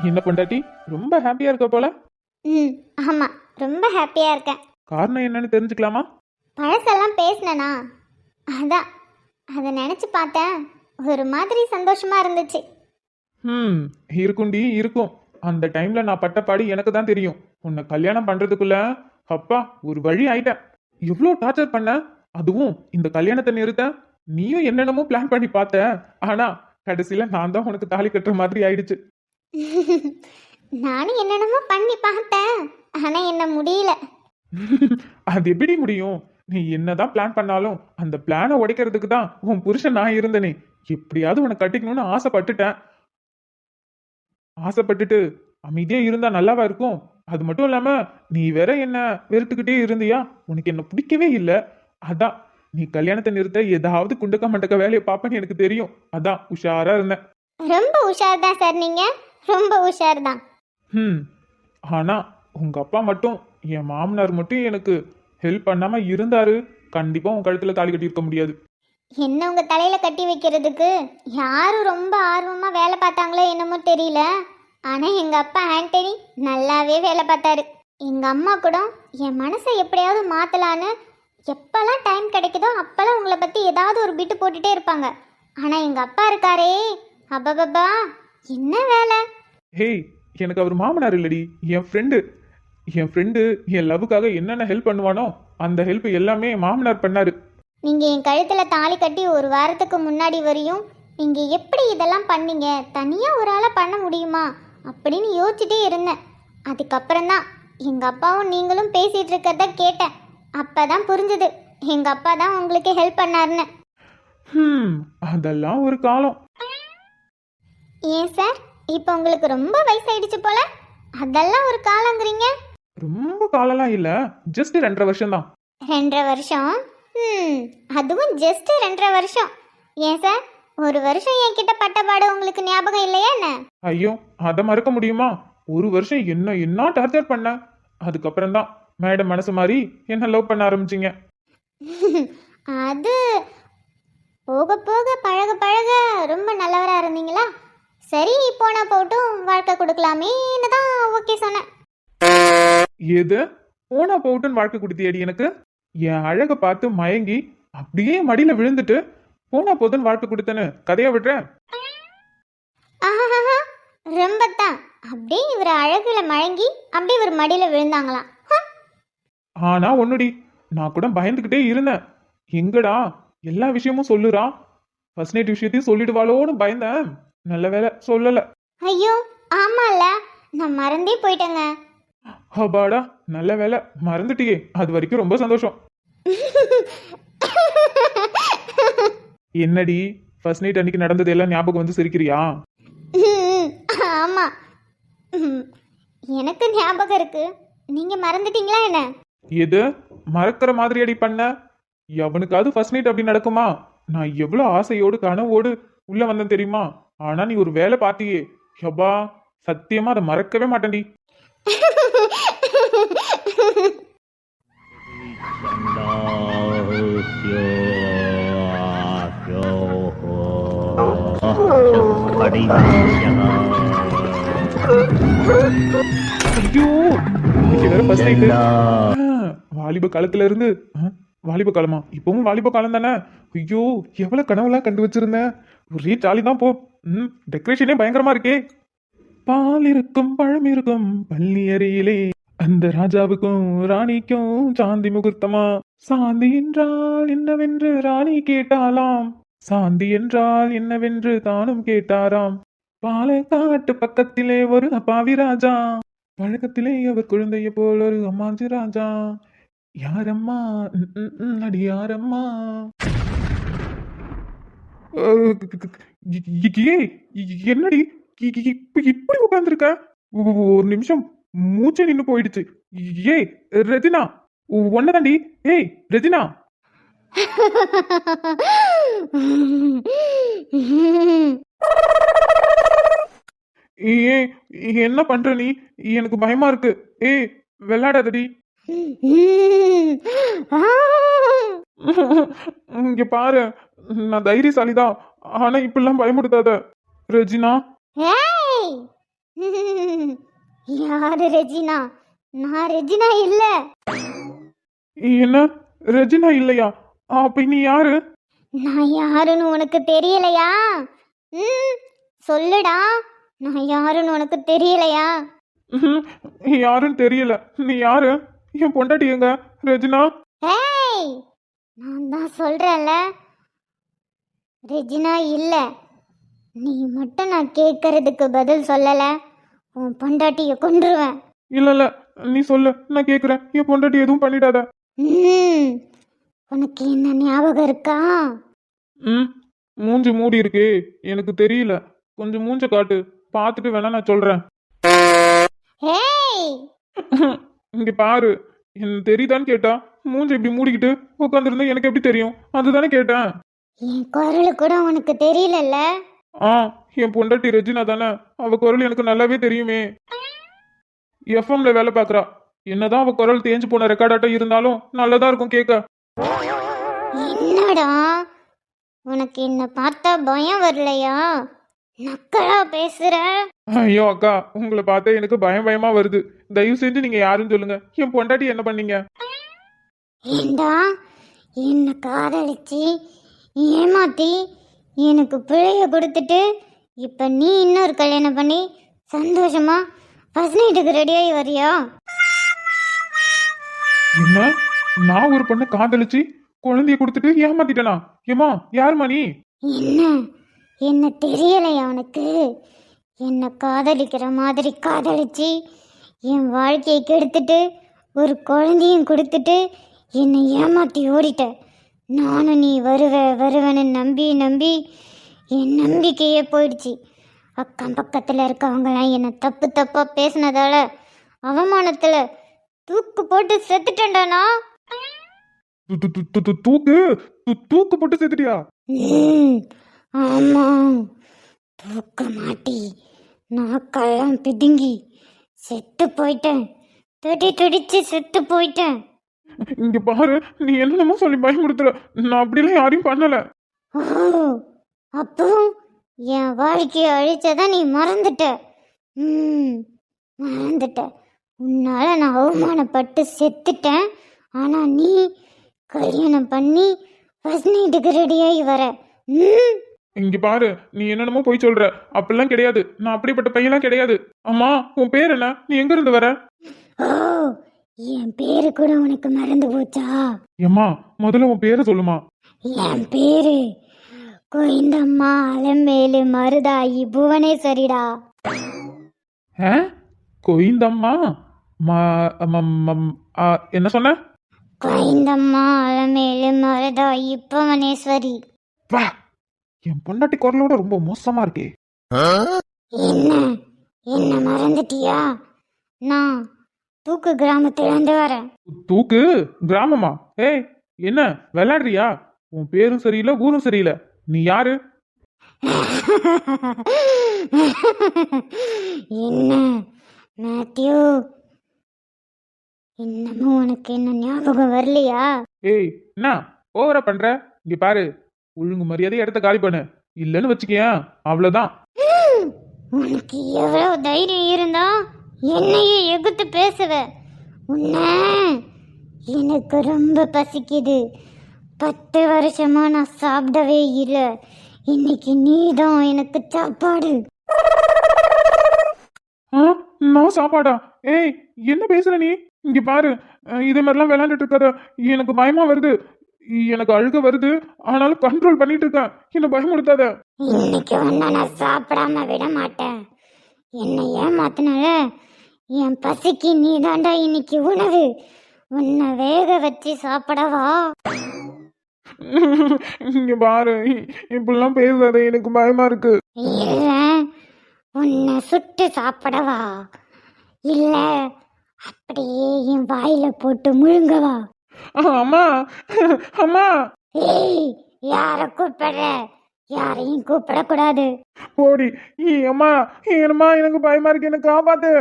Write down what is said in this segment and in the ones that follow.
என்ன பொண்டாட்டி, ரொம்ப ஹாப்பியா இருக்க போல. ம் ஆமாம், ரொம்ப ஹாப்பியாக இருக்கேன். காரணம் என்னன்னு தெரிஞ்சுக்கலாமா? பழசெல்லாம் பேசினேனா, அதான் அதை நினச்சி பார்த்தேன். ஒரு மாதிரி சந்தோஷமாக இருந்துச்சு. ம் இருக்கும்டி இருக்கும். அந்த டைம்ல நான் பட்ட பாடு எனக்கு தான் தெரியும். உன்னை கல்யாணம் பண்றதுக்குள்ள அப்பா ஒரு வழி ஆயிட்டேன். எவ்வளோ டார்ச்சர் பண்ண, அதுவும் இந்த கல்யாணத்தை நிறுத்த நீயும் என்னென்னமோ பிளான் பண்ணி பார்த்த. ஆனா கடைசியில நான் தான் உனக்கு தாலி கட்டுற மாதிரி ஆயிடுச்சு. நானும் என்னென்னமோ பண்ணி பார்த்தேன், ஆனால் என்ன முடியல. அது எப்படி முடியும்? நீ என்னதான் பிளான் பண்ணாலும் அந்த பிளானை உடைக்கிறதுக்கு தான் உன் புருஷன் நான் இருந்தனே. எப்படியாவது உன்னை கட்டிக்கணும்னு ஆசைப்பட்டுட்டேன். ஆசைப்பட்டுட்டு அமைதியா இருந்தா நல்லாவா இருக்கும்? அது மட்டும் இல்லாம நீ வேற என்ன வெறுத்துக்கிட்டே இருந்தியா? உனக்கு என்ன பிடிக்கவே இல்ல. அதான் நீ கல்யாணத்தை நிறுத்த ஏதாவது குண்டக்க மண்டக்க வேலையை பாப்பேன்னு எனக்கு தெரியும். அதான் உஷாரா இருந்தேன். ரொம்ப உஷார் தான் சார், நீங்கள் ரொம்ப உஷார் தான். ம் ஆனா உங்க அப்பா மட்டும், என் மாமனார் மட்டும் எனக்கு ஹெல்ப் பண்ணாம இருந்தாரு, கண்டிப்பா உன் கழுத்துல தாலி கட்டி இருக்க முடியாது. என்ன உங்கள் தலையில் கட்டி வைக்கிறதுக்கு யாரும் ரொம்ப ஆர்வமாக வேலை பார்த்தாங்களோ என்னமோ தெரியல. ஆனால் எங்கள் அப்பா ஆண்டனி நல்லாவே வேலை பார்த்தாரு. எங்கள் அம்மா கூட என் மனசை எப்படியாவது மாற்றலான்னு எப்போல்லாம் டைம் கிடைக்குதோ அப்போல்லாம் உங்களை பற்றி ஏதாவது ஒரு பிட்டு போட்டுகிட்டே இருப்பாங்க. ஆனால் எங்கள் அப்பா இருக்காரே, அப்பப்பா என்ன வேலை. ஹேய், எனக்கு அவர் மாமனார் இல்லடி, என் ஃப்ரெண்டு. என் ஃப்ரெண்டு என் லவ்வுக்காக என்னென்ன ஹெல்ப் பண்ணுவானோ அந்த ஹெல்ப் எல்லாமே என் மாமனார் பண்ணாரு. நீங்கள் என் கழுத்தில் தாலி கட்டி ஒரு வாரத்துக்கு முன்னாடி வரையும் நீங்கள் எப்படி இதெல்லாம் பண்ணீங்க, தனியாக ஒரு ஆளாக பண்ண முடியுமா அப்படின்னு யோசிச்சுட்டே இருந்தேன். அதுக்கப்புறம்தான் எங்கள் அப்பாவும் நீங்களும் பேசிகிட்டு இருக்கிறத கேட்டேன். அப்போ தான் புரிஞ்சுது எங்கள் அப்பா தான் உங்களுக்கு ஹெல்ப் பண்ணாருன்னு. அதெல்லாம் ஒரு காலம். ஏன் சார், இப்போ உங்களுக்கு ரொம்ப வயசாயிடுச்சு போல, அதெல்லாம் ஒரு காலங்கிறீங்க? ரொம்ப காலம்லாம் இல்ல, ஜஸ்ட் 2.5 வருஷம் தான். 2.5 வருஷம்? அதுவும் ஜஸ்ட் 2.5 வருஷம். ஏன் சார், ஒரு வருஷம் என்கிட்ட பட்டபாடு உங்களுக்கு ஞாபகம் இல்லையா என்ன? ஐயோ, அதை மறக்க முடியுமா? ஒரு வருஷம் என்ன டார்ச்சர் பண்ண. அதுக்கப்புறம் தான் மேடம் மனசு மாதிரி என்ன லவ் பண்ண ஆரம்பிச்சிங்க. அது போக போக பழக பழக ரொம்ப நல்லவராக இருந்தீங்களா? சரி, போனா போட்டும், வாழ்க்கை கொடுக்கலாமேன்னு தான் ஓகே சொன்னேன். எது போனா போட்டுன்னு வாழ்க்கை கொடுத்தியடி எனக்கு? என் அழக பார்த்து மயங்கி அப்படியே மடியில விழுந்துட்டு போனா போதுன்னு வாழ்க்கை கொடுத்தேன்னு கதையா விடுறேன். ஆஹா, ரொம்ப தான். அப்படியே இவர் அழகுல மயங்கி அப்படியே இவர் மடியில விழுந்தாங்களாம். ஆனா ஒண்ணுடி, நான் கூட பயந்துகிட்டே இருந்தேன். எங்கடா எல்லா விஷயமும் சொல்லுறா, ஃபர்ஸ்ட் நைட் விஷயத்தையும் சொல்லிடுவாளோன்னு பயந்தேன். நல்ல வேலை சொல்லல. ஐயோ ஆமால, நான் மறந்தே போயிட்டேங்க. அப்பாடா, நல்ல வேலை மறந்துட்டியே, அது வரைக்கும் ரொம்ப சந்தோஷம். என்னடி, ஃபர்ஸ்ட் நைட் அன்னைக்கு நடந்தது எல்லாம் ஞாபகம் வந்து சிரிக்கிறியா? ஆமா, எனக்கு ஞாபகம் இருக்கு. நீங்க மறந்துட்டீங்களா என்ன? எது மறக்கிற மாதிரி அடி பண்ண? எவனுக்காவது ஃபர்ஸ்ட் நைட் அப்படி நடக்குமா? நான் எவ்வளவு ஆசையோடு கனவோடு உள்ள வந்தேன் தெரியுமா? ஆனா நீ ஒரு வேலை பார்த்தியே, யப்பா, சத்தியமா அதை மறக்கவே மாட்டேன்டி. ஐயோ, இன்னைக்கு வேற ஃபர்ஸ்ட் நைட். வாலிப காலத்துல இருந்து வாலிப காலமா? இப்பவும் வாலிப காலம் தானே. ஐயோ, எவ்வளவு கனவுலாம் கண்டு வச்சிருந்தேன். ஒரே ஜாலி தான் போ. டெக்கரேஷனே பயங்கரமா இருக்கே. பால் இருக்கும் பழம் இருக்கும் பள்ளி அறையிலே, அந்த ராஜாவுக்கும் ராணிக்கும் சாந்தி முகூர்த்தமா. சாந்தி என்றால் என்னவென்று ராணி கேட்டாலாம், சாந்தி என்றால் என்னவென்று தானும் கேட்டாராம். பாலக்காட்டு பக்கத்திலே ஒரு அப்பாவி ராஜா, பழக்கத்திலே அவர் குழந்தைய போல் ஒரு அம்மாஞ்சி ராஜா. யாரம்மா அடி யாரம்மா? என்னடி இப்படி உட்கார்ந்துருக்க? ஒரு நிமிஷம் மூச்சே நின்னு போயிடுச்சு. ஏய் ரெஜினா, ஒன்னதாண்டி. ஏய் ரெஜினா, ஏய் என்ன பண்ற நீ? எனக்கு பயமா இருக்கு. ஏய் விளையாடாதடி. இங்க பாரு, நான் தைரியசாலிதான், ஆனா இப்படிலாம் பயமுடுத்தாத ரெஜினா. ஏய், யாரு ரெஜினா? நான் ரெஜினா இல்ல. என்ன ரெஜினா இல்லையா? அப்ப நீ யாரு? நான் யாருன்னு உனக்கு தெரியலையா? ம், சொல்லுடா. நான் யாருன்னு உனக்கு தெரியலையா? ம்ஹும். யாருன்னு தெரியல. நீ யாரு? என் பொண்டாட்டி எங்க ரெஜினா? ஏய், நான் தான் சொல்றேன்ல, ரெஜினா இல்ல. நீ மட்டும் நான் கேட்கறதுக்கு பதில் சொல்லல, உன் பொண்டாட்டிய கொன்றுவேன். இல்ல இல்ல, நீ சொல்லு, நான் கேக்குறேன். என் பொண்டாட்டி எதுவும் பண்ணிடாத. ம், உனக்கு என்ன ஞாபகம் இருக்கா? ம், மூஞ்சி மூடி இருக்கே, எனக்கு தெரியல. கொஞ்சம் மூஞ்ச காட்டு, பார்த்துட்டு வேணா நான் சொல்றேன். ஏய், இங்க பாரு, என்ன தெரியுதான்னு கேட்டா மூஞ்சி இப்படி மூடிக்கிட்டு உட்காந்துருந்தா எனக்கு எப்படி தெரியும்? அதுதானே கேட்டேன். என் குரல் கூட உனக்கு தெரியலல்ல? ஆ, என் பொண்டாட்டி ரெஜினா தானே, அவ குரல் எனக்கு நல்லாவே தெரியுமே. எஃப்எம்ல வேலை பார்க்கறா. என்னதான் அவ குரல் தேஞ்சு போன ரெக்கார்டாட்டம் இருந்தாலும் நல்லதா இருக்கும் கேட்க. என்னடா, உனக்கு என்ன பார்த்தா பயம் வரலையா? நக்கலா பேசுற. ஐயோ அக்கா, உங்களை பார்த்தா எனக்கு பயம் பயமா வருது. தயவு செஞ்சு நீங்க யாருன்னு சொல்லுங்க. என் பொண்டாட்டி என்ன பண்ணீங்க? ஏண்டா, என்ன காதலிச்சு ஏமாத்தி எனக்கு பிழைய கொடுத்துட்டு இப்ப நீ இன்னொரு கல்யாணம் பண்ணி சந்தோஷமா ஃபர்ஸ்ட் நைட்டுக்கு ரெடியாகி வரியா? என்ன? நான் ஒரு பொண்ணை காதலிச்சு குழந்தைய கொடுத்துட்டு ஏமாத்திட்டேனா? ஏமா யாருமா நீ? என்ன என்ன தெரியலையா உனக்கு? என்ன காதலிக்கிற மாதிரி காதலிச்சு என் வாழ்க்கையை கெடுத்துட்டு ஒரு குழந்தையும் கொடுத்துட்டு என்னை ஏமாத்தி ஓடிட்ட. நானும் நீ வருவேன்னு நம்பி நம்பி என் நம்பிக்கையே போயிடுச்சு. அக்கம் பக்கத்தில் இருக்கவங்களாம் என்னை தப்பு தப்பாக பேசினதால அவமானத்தில் தூக்கு போட்டு செத்துட்டேன்டானா. தூக்கு தூக்கு போட்டு செத்துட்டியா? ம், ஆமாம். தூக்க மாட்டி நாக்கெல்லாம் பிடுங்கி செத்து போயிட்டேன். துடிச்சு செத்து போயிட்டேன். இங்க பாரு, நீ என்னமோ சொல்லி பயமுறுத்துற. நான் அப்படிலாம் யாரையும் பண்ணல. ஓ, அப்போ என் வாழ்க்கையை அழிச்சதை நீ மறந்துட்ட. ம், மறந்துட்ட. உன்னால நான் அவமானப்பட்டு செத்துட்டேன். ஆனா நீ கல்யாணம் பண்ணி ஃபர்ஸ்ட் நைட்டுக்கு ரெடியாகி வர. ம், இங்க பாரு, நீ என்னென்னமோ போய் சொல்ற. அப்படிலாம் கிடையாது. நான் அப்படிப்பட்ட பையன்லாம் கிடையாது. அம்மா, உன் பேர் என்ன? நீ எங்க இருந்து வர? ஓ, என் பேரு கூட உனக்கு மறந்து போச்சா? ஏம்மா, முதல்ல உன் பேரை சொல்லுமா. என் பேரு கோயிந்தம்மா அலமேலு மருதாயி புவனேஸ்வரிடா. ஆ? கோயிந்தம்மா? என்ன சொன்ன? கோயிந்தம்மா அலமேலு மருதாயி புவனேஸ்வரி. வா, என் பொண்டாட்டி குரலோட ரொம்ப மோசமா இருக்கே. என்ன என்ன மறந்துட்டியா? நான் தூக்கு கிராமத்திலிருந்து வரேன். தூக்கு கிராமமா? ஏய், என்ன விளையாடுறியா? உன் பேரும் சரியில்லை, ஊரும் சரியில்லை. நீ யாரு? என்ன மேத்யூ, இன்னமும் உனக்கு என்ன ஞாபகம் வரலையா? ஏய், என்ன ஓவரா பண்ற? இங்க பாரு, ஒழுங்கு மரியாதை இடத்த காலி பண்ணு. இல்லன்னு வச்சுக்கேன், அவ்வளவுதான். உனக்கு எவ்வளவு தைரியம் இருந்தா என்னையே எகுத்து பேசுவ? உன்ன எனக்கு ரொம்ப பசிக்குது. 10 வருஷமா நான் சாப்பிடவே இல்லை. இன்னைக்கு நீதான் எனக்கு சாப்பாடு. ஆ, நான் சாப்பாடா? ஏய், என்ன பேசுற நீ? இங்க பாரு, இதே மாதிரிலாம் விளையாண்டுட்டு இருக்காத. எனக்கு பயமா வருது. எனக்கு அழுக வருது. ஆனாலும் கண்ட்ரோல் பண்ணிட்டு இருக்கேன். என்ன பயமுறுத்தாத. இன்னைக்கு ஒன்ன நான் சாப்பிடாம விட மாட்டேன். என்னை ஏமாத்தினால என் பசிக்கு நீ தாண்டா இன்னைக்கு உணவு. உன்னை வேக வச்சு சாப்பிடவா? இங்க பாரு, இப்படிலாம் பேசாத, எனக்கு பயமா இருக்கு. இல்ல, உன்னை சுட்டு சாப்பிடவா? இல்ல, அப்படியே என் வாயில போட்டு முழுங்கவா? அம்மா, அம்மா. ஏய், யார கூப்பிடுற? யாரையும் கூப்பிடக்கூடாது. ஓடி. அம்மா, என்னம்மா, எனக்கு பயமா இருக்கு, எனக்கு காப்பாத்து.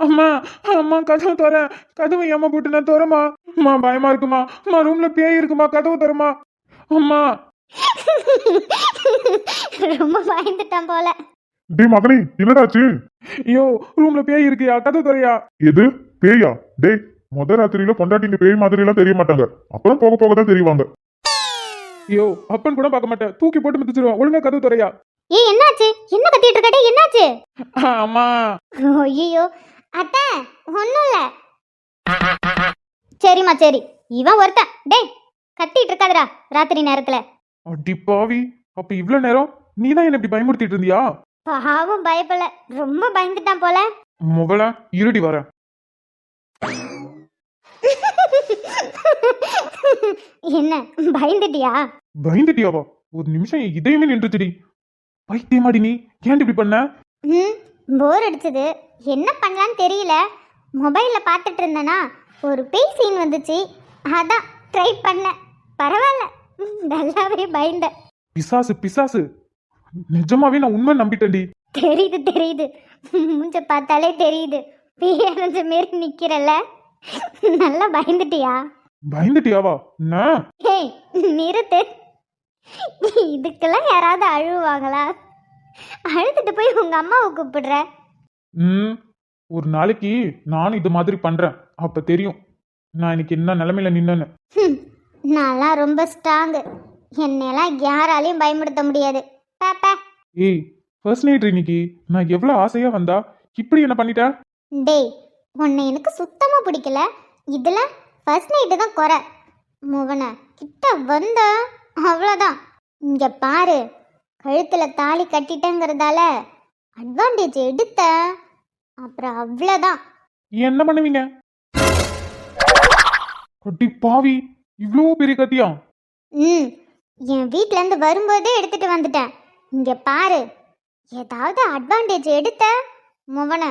அம்மா, அம்மா, கதவு தர. கதவை ஏமா போட்டு நான் தரமா? அம்மா, பயமா இருக்குமா? அம்மா, ரூம்ல பேய் இருக்குமா? கதவு தரமா? அம்மா. ரொம்ப பயந்துட்டான் போல. டேய் மகனே, என்னடாச்சு? ஐயோ, ரூம்ல பேய் இருக்கியா? கதை துறையா? எது பேயா? டேய், முத ராத்திரியில பொண்டாட்டிங்க பேய் மாதிரி எல்லாம் தெரிய மாட்டாங்க, அப்புறம் போக போக தான் தெரிவாங்க. ஐயோ, அப்பன் கூட பார்க்க மாட்டேன், தூக்கி போட்டு மிதிச்சிருவான். ஒழுங்கா கதை துறையா? ஏய் என்னாச்சு? என்ன கத்திட்டு இருக்கடே? என்னாச்சு? அம்மா. ஐயோ அத்தை, ஒண்ணும் இல்ல. சரிம்மா சரி, இவன் ஒருத்தன். டேய் கத்திட்டு இருக்காதடா ராத்திரி நேரத்துல. அடி பாவி, அப்ப இவ்ளோ நேரம் நீதான் என்ன இப்படி பயமுறுத்திட்டு இருந்தியா? பாவம் பயப்படல, ரொம்ப பயந்துட்டான் போல. முகல இருடி வர. என்ன பயந்துட்டியா? பயந்துட்டியாவா? ஒரு நிமிஷம் என் இதயமே நின்றுச்சுடி. பைத்தியமாடி நீ, ஏன் இப்படி பண்ண? போர் அடிச்சது, என்ன பண்ணலான்னு தெரியல. மொபைல்ல பார்த்துட்டு இருந்தேனா ஒரு பேய் சீன் வந்துச்சு, அதான் ட்ரை பண்ணேன். பரவாயில்ல, நல்லாவே பயந்தேன். பிசாசு பிசாசு, நிஜமாவே நான் உண்மை நம்பிட்டேன்டி. தெரியுது தெரியுது, மூஞ்ச பார்த்தாலே தெரியுது, பேரஞ்ச மாரி நிக்கிறல்ல. நல்லா பயந்துட்டியா? பயந்துட்டியாவா? நான் ஏய் நிறுத்து, இதுக்கெல்லாம் யாராவது அழுவாங்களா? அழுதுட்டு போய் உங்க அம்மாவை கூப்பிடுற. ஒரு நாளைக்கு நானும் இது மாதிரி பண்றேன், அப்ப தெரியும் நான் இன்னைக்கு என்ன நிலைமையில நின்னேன்னு. நான்லாம் ரொம்ப ஸ்ட்ராங்கு, என்னெல்லாம் யாராலையும் பயமுடுத்த முடியாது. பாப்பா ஏய், ஃபர்ஸ்ட் நைட் இன்னைக்கு நான் எவ்வளவு ஆசையா வந்தா இப்படி என்ன பண்ணிட்ட? டேய், உன்னை எனக்கு சுத்தமா பிடிக்கல, இதுல ஃபர்ஸ்ட் நைட்டு தான் குறை. முவனை கிட்ட வந்த அவ்வளோதான். இங்க பாரு, கழுத்துல தாலி கட்டிட்டேங்கிறதால அட்வான்டேஜ் எடுத்த, அப்புறம் அவ்வளோதான். என்ன பண்ணுவீங்க? அடி பாவி, இவ்வளோ பெரிய கத்தியா? என் வீட்ல இருந்து வரும்போதே எடுத்துட்டு வந்துட்டேன். இங்க பாரு, ஏதாவது அட்வான்டேஜ் எடுத்த முவனை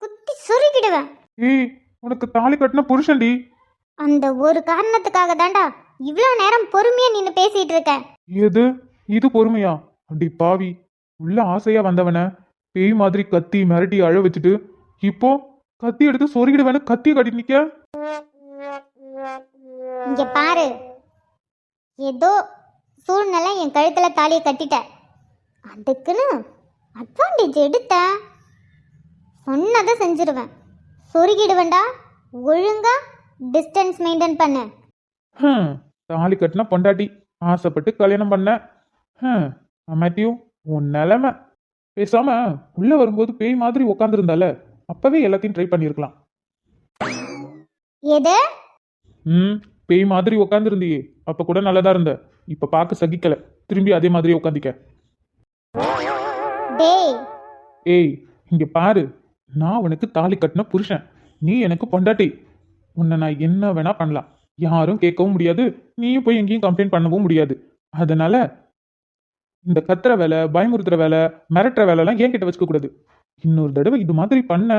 குத்தி சுருக்கிடுவேன். ஏய், உனக்கு தாலி கட்டின புருஷன்டி. அந்த ஒரு காரணத்துக்காக தாண்டா இவ்வளோ நேரம் பொறுமையா நின்று பேசிட்டு இருக்கேன். எது இது பொறுமையா? அடி பாவி, உள்ள ஆசையா வந்தவன பேய் மாதிரி கத்தி மிரட்டி அழ வச்சுட்டு இப்போ கத்தி எடுத்து சொருகிடுவேன்னு கத்தி கட்டி நிக்க. இங்க பாரு, ஏதோ சூழ்நிலை என் கழுத்துல தாலியை கட்டிட்ட, அதுக்குன்னு அட்வான்டேஜ் எடுத்த சொன்னதை செஞ்சிருவேன், சொருகிடுவேண்டா. ஒழுங்கா டிஸ்டன்ஸ் மெயின்டைன் பண்ண. தாலி கட்டின பொண்டாட்டி, ஆசைப்பட்டு கல்யாணம் பண்ண. மேத்யூ, உன் நிலைமை. பேசாம உள்ள வரும்போது பேய் மாதிரி உட்காந்துருந்தால அப்பவே எல்லாத்தையும் ட்ரை பண்ணிருக்கலாம். எது? பேய் மாதிரி உட்காந்துருந்தியே, அப்ப கூட நல்லதா இருந்த. இப்ப பார்க்க சகிக்கல, திரும்பி அதே மாதிரி உட்காந்துக்க. டேய் ஏய், இங்க பாரு, நான் உனக்கு தாலி கட்டின புருஷன், நீ எனக்கு பொண்டாட்டி. உன்னை நான் என்ன வேணா பண்ணலாம், யாரும் கேட்கவும் முடியாது, நீயும் போய் எங்கேயும் கம்ப்ளைண்ட் பண்ணவும் முடியாது. அதனால இந்த கத்துற வேலை, பயமுறுத்துற வேலை, மிரட்டுற வேலைலாம் ஏன் கிட்ட வச்சுக்க கூடாது. இன்னொரு தடவை இது மாதிரி பண்ண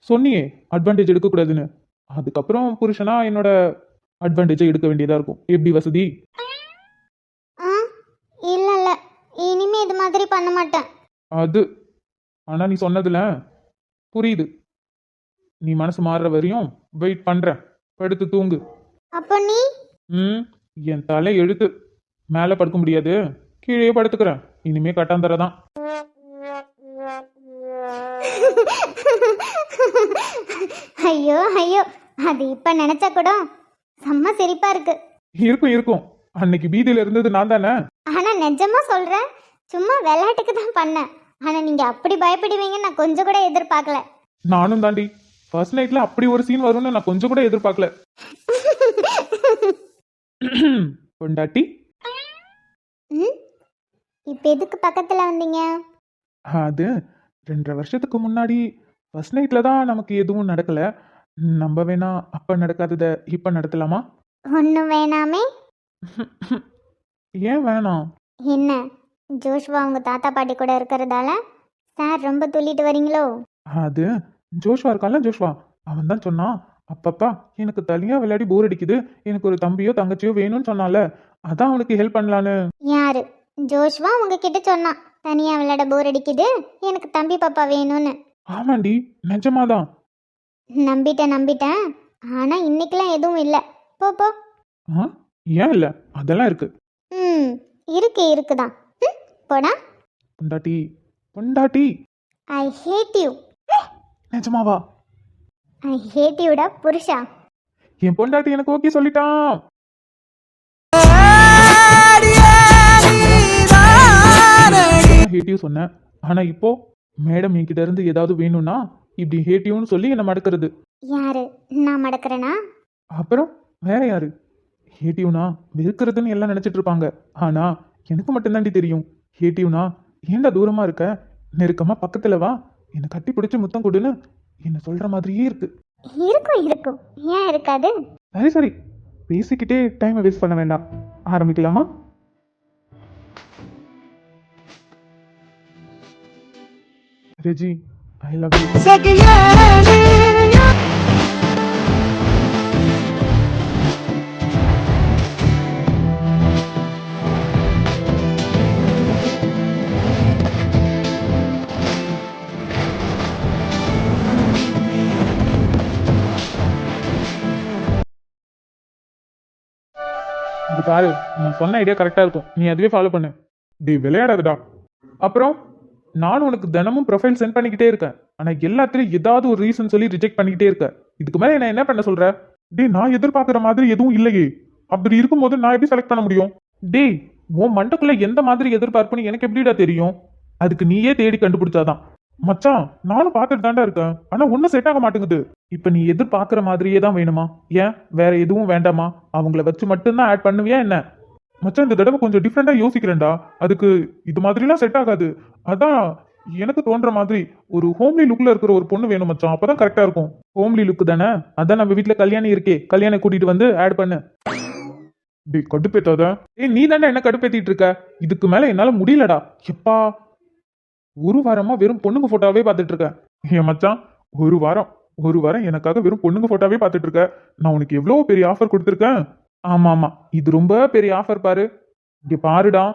சொன்னியே அட்வான்டேஜ் எடுக்கக்கூடாதுன்னு, அதுக்கப்புறம் புருஷனா என்னோட அட்வான்டேஜை எடுக்க வேண்டியதா இருக்கும். எப்படி வசதி? இல்ல இல்ல, இனிமே இது மாதிரி பண்ண மாட்டேன். அது ஆனா நீ சொன்னதுல புரியுது. நீ மனசு மாறுற வரையும் வெயிட் பண்றேன், படுத்து தூங்கு. அப்போ நீ? என் தலை எழுத்து, மேலே படுக்க முடியாது, கீழே படுத்துக்கிறேன். இனிமே கட்டாந்தரதான். ஐயோ ஐயோ, அது இப்ப நினைச்சா கூட செம்ம சிரிப்பா இருக்கு. இருக்கும் இருக்கும், அன்னைக்கு பீதியில இருந்தது நான் தானே. ஆனா நிஜமா சொல்றேன், சும்மா விளையாட்டுக்கு தான் பண்ணேன். ஆனா நீங்க அப்படி பயப்படுவீங்கன்னு நான் கொஞ்சம் கூட எதிர்பார்க்கல. நானும் தாண்டி, ஃபர்ஸ்ட் நைட்ல அப்படி ஒரு சீன் வரும்னு நான் கொஞ்சம் கூட எதிர்பார்க்கல. பொண்டாட்டி, இப்ப எதுக்கு பக்கத்துல வந்தீங்க? அது 2.5 வருஷத்துக்கு முன்னாடி ஃபர்ஸ்ட் நைட்ல தான் நமக்கு எதுவும் நடக்கல. நம்ம வேணா அப்ப நடக்காதத இப்ப நடத்தலாமா? ஒன்னும் வேணாமே. ஏன் வேணாம்? என்ன, ஜோஷ்வா உங்க தாத்தா பாட்டி கூட இருக்கிறதால சார் ரொம்ப துள்ளிட்டு வரீங்களோ? அது ஜோஷ்வா இருக்கான்ல, ஜோஷ்வா அவன் தான் சொன்னான், அப்பப்பா எனக்கு தனியா விளையாடி போர் அடிக்குது, எனக்கு ஒரு தம்பியோ தங்கச்சியோ வேணும்னு சொன்னால, அதான் அவனுக்கு ஹெல்ப் பண்ணலான்னு. யாரு? ஜோஷ்வா உங்ககிட்ட சொன்னான் தனியா விளையாட போர் அடிக்குது, எனக்கு தம்பி பாப்பா வேணும்னு. ஆமாண்டி, நிஜமாதான். நம்பிட்டேன். ஆனா இன்னைக்கெல்லாம் எதுவும் இல்லை. போ போ. ஏன் இல்ல, அதெல்லாம் இருக்கு. இருக்குதான். போடா. பொண்டாட்டி பொண்டாட்டி ஐ ஹேட் யூ. நிஜமாவா? ஐ ஹேட் யூடா புருஷா. என் பொண்டாட்டி எனக்கு ஓகே சொல்லிட்டான். ஹேட் யூ சொன்னேன், ஆனா இப்போ மேடம் என்கிட்ட இருந்து ஏதாவது வேணும்னா இப்படி ஹேட் யூன்னு சொல்லி என்ன மடக்கிறது. யாரு? நான் மடக்கிறேனா? அப்புறம் வேற யாரு? ஹேட் யூனா வெறுக்கிறதுன்னு எல்லாம் நினைச்சிட்டு இருப்பாங்க. ஆனா எனக்கு மட்டும்தாண்டி தெரியும். ஹேட் யூனா ஏன்டா தூரமா இருக்க, நெருக்கமா பக்கத்துல வா, என்னை கட்டி பிடிச்சி முத்தம் கொடுன்னு என்ன சொல்ற மாதிரியே இருக்கு. இருக்கும். ஏன் இருக்காது? சரி சரி, பேசிக்கிட்டே டைமை வேஸ்ட் பண்ண வேண்டாம், ஆரம்பிக்கலாமா? Reji, I love you. இது பாரு, நான் சொன்ன ஐடியா கரெக்டாக இருக்கும், நீ அதுவே ஃபாலோ பண்ணு. டேய் விளையாடாதடா. அப்புறம் நானும் உனக்கு தினமும் ப்ரொஃபைல் சென்ட் பண்ணிக்கிட்டே இருக்கேன், ஆனால் எல்லாத்துலேயும் ஏதாவது ஒரு ரீசன் சொல்லி ரிஜெக்ட் பண்ணிக்கிட்டே இருக்க. இதுக்கு மேலே நான் என்ன பண்ண சொல்ற? டேய் நான் எதிர்பார்க்குற மாதிரி எதுவும் இல்லையே, அப்படி இருக்கும்போது நான் எப்படி செலக்ட் பண்ண முடியும்? டேய் உன் மண்டக்குள்ள எந்த மாதிரி எதிர்பார்ப்புன்னு எனக்கு எப்படிடா தெரியும்? அதுக்கு நீயே தேடி கண்டுபிடிச்சாதான். மச்சான் நானும் பார்த்துட்டு தாண்டா இருக்கேன், ஆனா ஒன்றும் செட் ஆக மாட்டேங்குது. இப்ப நீ எதிர்பார்க்குற மாதிரியே தான் வேணுமா? ஏன் வேற எதுவும் வேண்டாமா? அவங்கள வச்சு மட்டும்தான் ஆட் பண்ணுவியா என்ன? மச்சான் இந்த தடவை கொஞ்சம் டிஃப்ரெண்டா யோசிக்கிறேன்டா, அதுக்கு இது மாதிரிலாம் செட் ஆகாது. அதான் எனக்கு தோன்ற மாதிரி ஒரு ஹோம்லி லுக்ல இருக்கிற ஒரு பொண்ணு வேணும் மச்சான், அப்பதான் கரெக்டா இருக்கும். ஹோம்லி லுக் தானே? அதான் நம்ம வீட்டுல கல்யாணி இருக்கே, கல்யாணி கூட்டிட்டு வந்து ஆட் பண்ணு. டேய் கடுப்பேத்தாத. ஏய் நீ தாண்டா என்ன கடுப்பேத்திட்டு இருக்க? இதுக்கு மேல என்னால முடியலடா. எப்பா ஒரு வாரமா வெறும் பொண்ணுங்க போட்டோவே பார்த்துட்டு இருக்கேன். ஏன் மச்சான், ஒரு வாரம் எனக்காக வெறும் பொண்ணுங்க போட்டோவே பார்த்துட்டு இருக்க. நான் உனக்கு எவ்வளவு பெரிய ஆஃபர் கொடுத்துருக்கேன். ஆமா ஆமா, இது ரொம்ப பெரிய ஆஃபர் பாரு. இங்க பாருடா,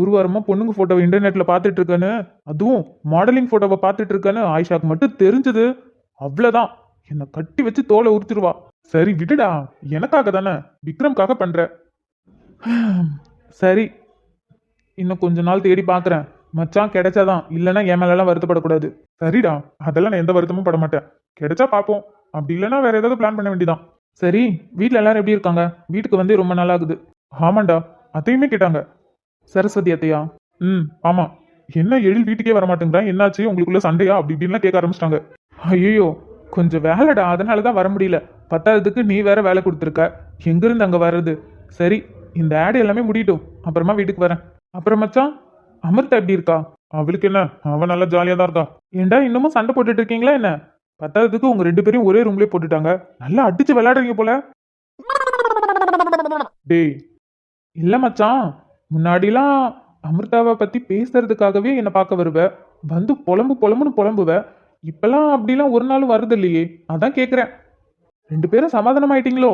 ஒரு வாரமா பொண்ணுங்க போட்டோவை இன்டர்நெட்ல பார்த்துட்டு இருக்கேன்னு, அதுவும் மாடலிங் போட்டோவை பார்த்துட்டு இருக்கேன்னு ஆயிஷாக்கு மட்டும் தெரிஞ்சது, அவ்வளவுதான், என்னை கட்டி வச்சு தோலை உரிச்சிருவா. சரி விடுடா, எனக்காக தானே, விக்ரம்காக பண்ற. சரி, இன்னும் கொஞ்ச நாள் தேடி பார்க்குறேன். மச்சான் கிடைச்சாதான், இல்லைன்னா என் மேலெல்லாம் வருத்தப்படக்கூடாது. சரிடா, அதெல்லாம் நான் எந்த வருத்தமும் பட மாட்டேன். கிடைச்சா பார்ப்போம், அப்படி இல்லைன்னா வேற ஏதாவது பிளான் பண்ண வேண்டியதான். சரி, வீட்டில் எல்லாரும் எப்படி இருக்காங்க? வீட்டுக்கு வந்து ரொம்ப நாள் ஆகுது. ஆமாண்டா, அத்தையுமே கேட்டாங்க. சரஸ்வதி அத்தையா? ஆமா. என்ன எழில் வீட்டுக்கே வர மாட்டேங்கிறான், என்னாச்சு உங்களுக்குள்ள சண்டையா அப்படி இப்படின்லாம் கேட்க ஆரம்பிச்சிட்டாங்க. ஐயோ கொஞ்சம் வேலைடா, அதனால தான் வர முடியல. பத்தாததுக்கு நீ வேற வேலை கொடுத்துருக்க, எங்கிருந்து அங்கே வர்றது? சரி, இந்த ஆடு எல்லாமே முடியட்டும், அப்புறமா வீட்டுக்கு வரேன். அப்புறம் மச்சான், அமிர்தா எப்படி இருக்கா? அவளுக்கு என்ன, அவன் நல்லா ஜாலியாக தான் இருக்கா. ஏண்டா இன்னமும் சண்டை போட்டுட்டு இருக்கீங்களா என்ன? பத்தாததுக்கு உங்க 2 பேரையும் ஒரே ரூம்லயே போட்டுட்டாங்க, நல்லா அடிச்சு விளையாடுறீங்க போல. டேய் இல்ல மச்சான், முன்னாடிலாம் அமிர்தாவை பத்தி பேசுறதுக்காகவே என்னை பார்க்க வருவ, வந்து புலம்புன்னு புலம்புவ. இப்பெல்லாம் அப்படிலாம் ஒரு நாள் வருது இல்லையே, அதான் கேக்குறேன். 2 பேரும் சமாதானம் ஆயிட்டீங்களோ,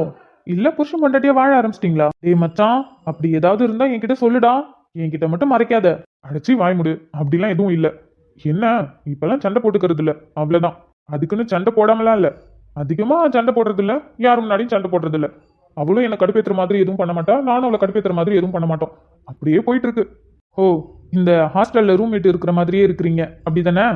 இல்ல புருஷன் பொண்டாட்டியா வாழ ஆரம்பிச்சிட்டீங்களா? டேய் மச்சான், அப்படி ஏதாவது இருந்தா என்கிட்ட சொல்லுடா, என்கிட்ட மட்டும் மறைக்காத. அடைச்சி வாய் முடு, அப்படிலாம் எதுவும் இல்ல. என்ன இப்பெல்லாம் சண்டை போட்டுக்கிறது இல்ல, அவ்வளவுதான். அதுக்குன்னு சண்டை போடாமலாம் இல்ல, அதிகமா சண்டை போடுறது இல்ல, யாரும் முன்னாடியும் சண்டை போடுறது இல்ல. அவளும் என்ன கடுப்பேத்துற மாதிரி எதுவும் பண்ண மாட்டா, நானும் அவளை கடுப்பேத்துற மாதிரி எதுவும் பண்ண மாட்டோம். அப்படியே போயிட்டு இருக்கு. ஓ, இந்த ஹாஸ்டல்ல ரூம்மேட் இருக்கிற மாதிரியே இருக்கிறீங்க அப்படிதானே?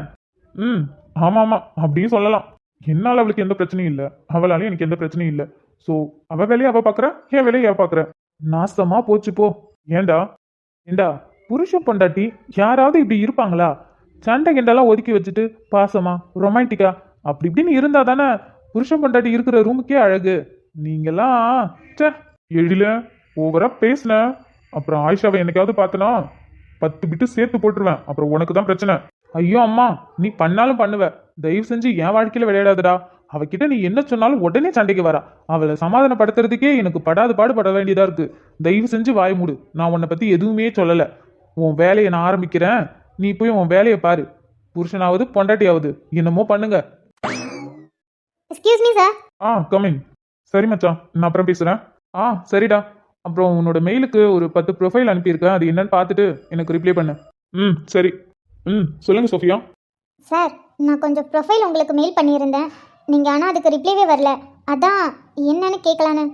ஆமா ஆமா, அப்படின்னு சொல்லலாம். என்னால அவளுக்கு எந்த பிரச்சனையும் இல்ல, அவளாலையும் எனக்கு எந்த பிரச்சனையும் இல்ல. சோ அவ வேலையை அவ பாக்குற, என் வேலையை அவ பாக்குற. நாசமா போச்சு போ. ஏண்டா புருஷன் பொண்டாட்டி யாராவது இப்படி இருப்பாங்களா? சண்டை கிண்டெல்லாம் ஒதுக்கி வச்சுட்டு பாசமா ரொமான்டிக்கா அப்படி இப்படின்னு இருந்தா தானே புருஷன் பொண்டாட்டி இருக்கிற ரூமுக்கே அழகு. நீங்கெல்லாம் எழில ஓவரா பேசின, அப்புறம் ஆயிஷாவை என்னைக்காவது பார்த்தனா 10 பிட்டு சேர்த்து போட்டுருவேன், அப்புறம் உனக்கு தான் பிரச்சனை. ஐயோ அம்மா, நீ பண்ணாலும் பண்ணுவ, தயவு செஞ்சு என் வாழ்க்கையில விளையாடாதடா. அவகிட்ட நீ என்ன சொன்னாலும் உடனே சண்டைக்கு வரா. அவளை சமாதானப்படுத்துறதுக்கே எனக்கு படாது பாடுபட வேண்டியதா இருக்கு. தயவு செஞ்சு வாய் மூடு, நான் உன்னை பத்தி எதுவுமே சொல்லல. உன் வேலையை நான் ஆரம்பிக்கிறேன், நீ போய் உன் வேலையை பாரு. புருஷனாவது பொண்டாட்டியாவது என்னமோ பண்ணுங்க. Excuse me sir. கமிங். சரி மச்சான், நான் அப்புறம் பேசுறேன். சரிடா. அப்புறம் உன்னோட மெயிலுக்கு ஒரு 10 ப்ரொஃபைல் அனுப்பியிருக்கேன், அது என்னன்னு பார்த்துட்டு எனக்கு ரிப்ளை பண்ணு. சரி. சொல்லுங்க சோஃபியா. சார், நான் கொஞ்சம் ப்ரொஃபைல் உங்களுக்கு மெயில் பண்ணியிருந்தேன், நீங்கள் ஆனால் அதுக்கு ரிப்ளைவே வரல, அதான் என்னன்னு கேட்கலான்னு.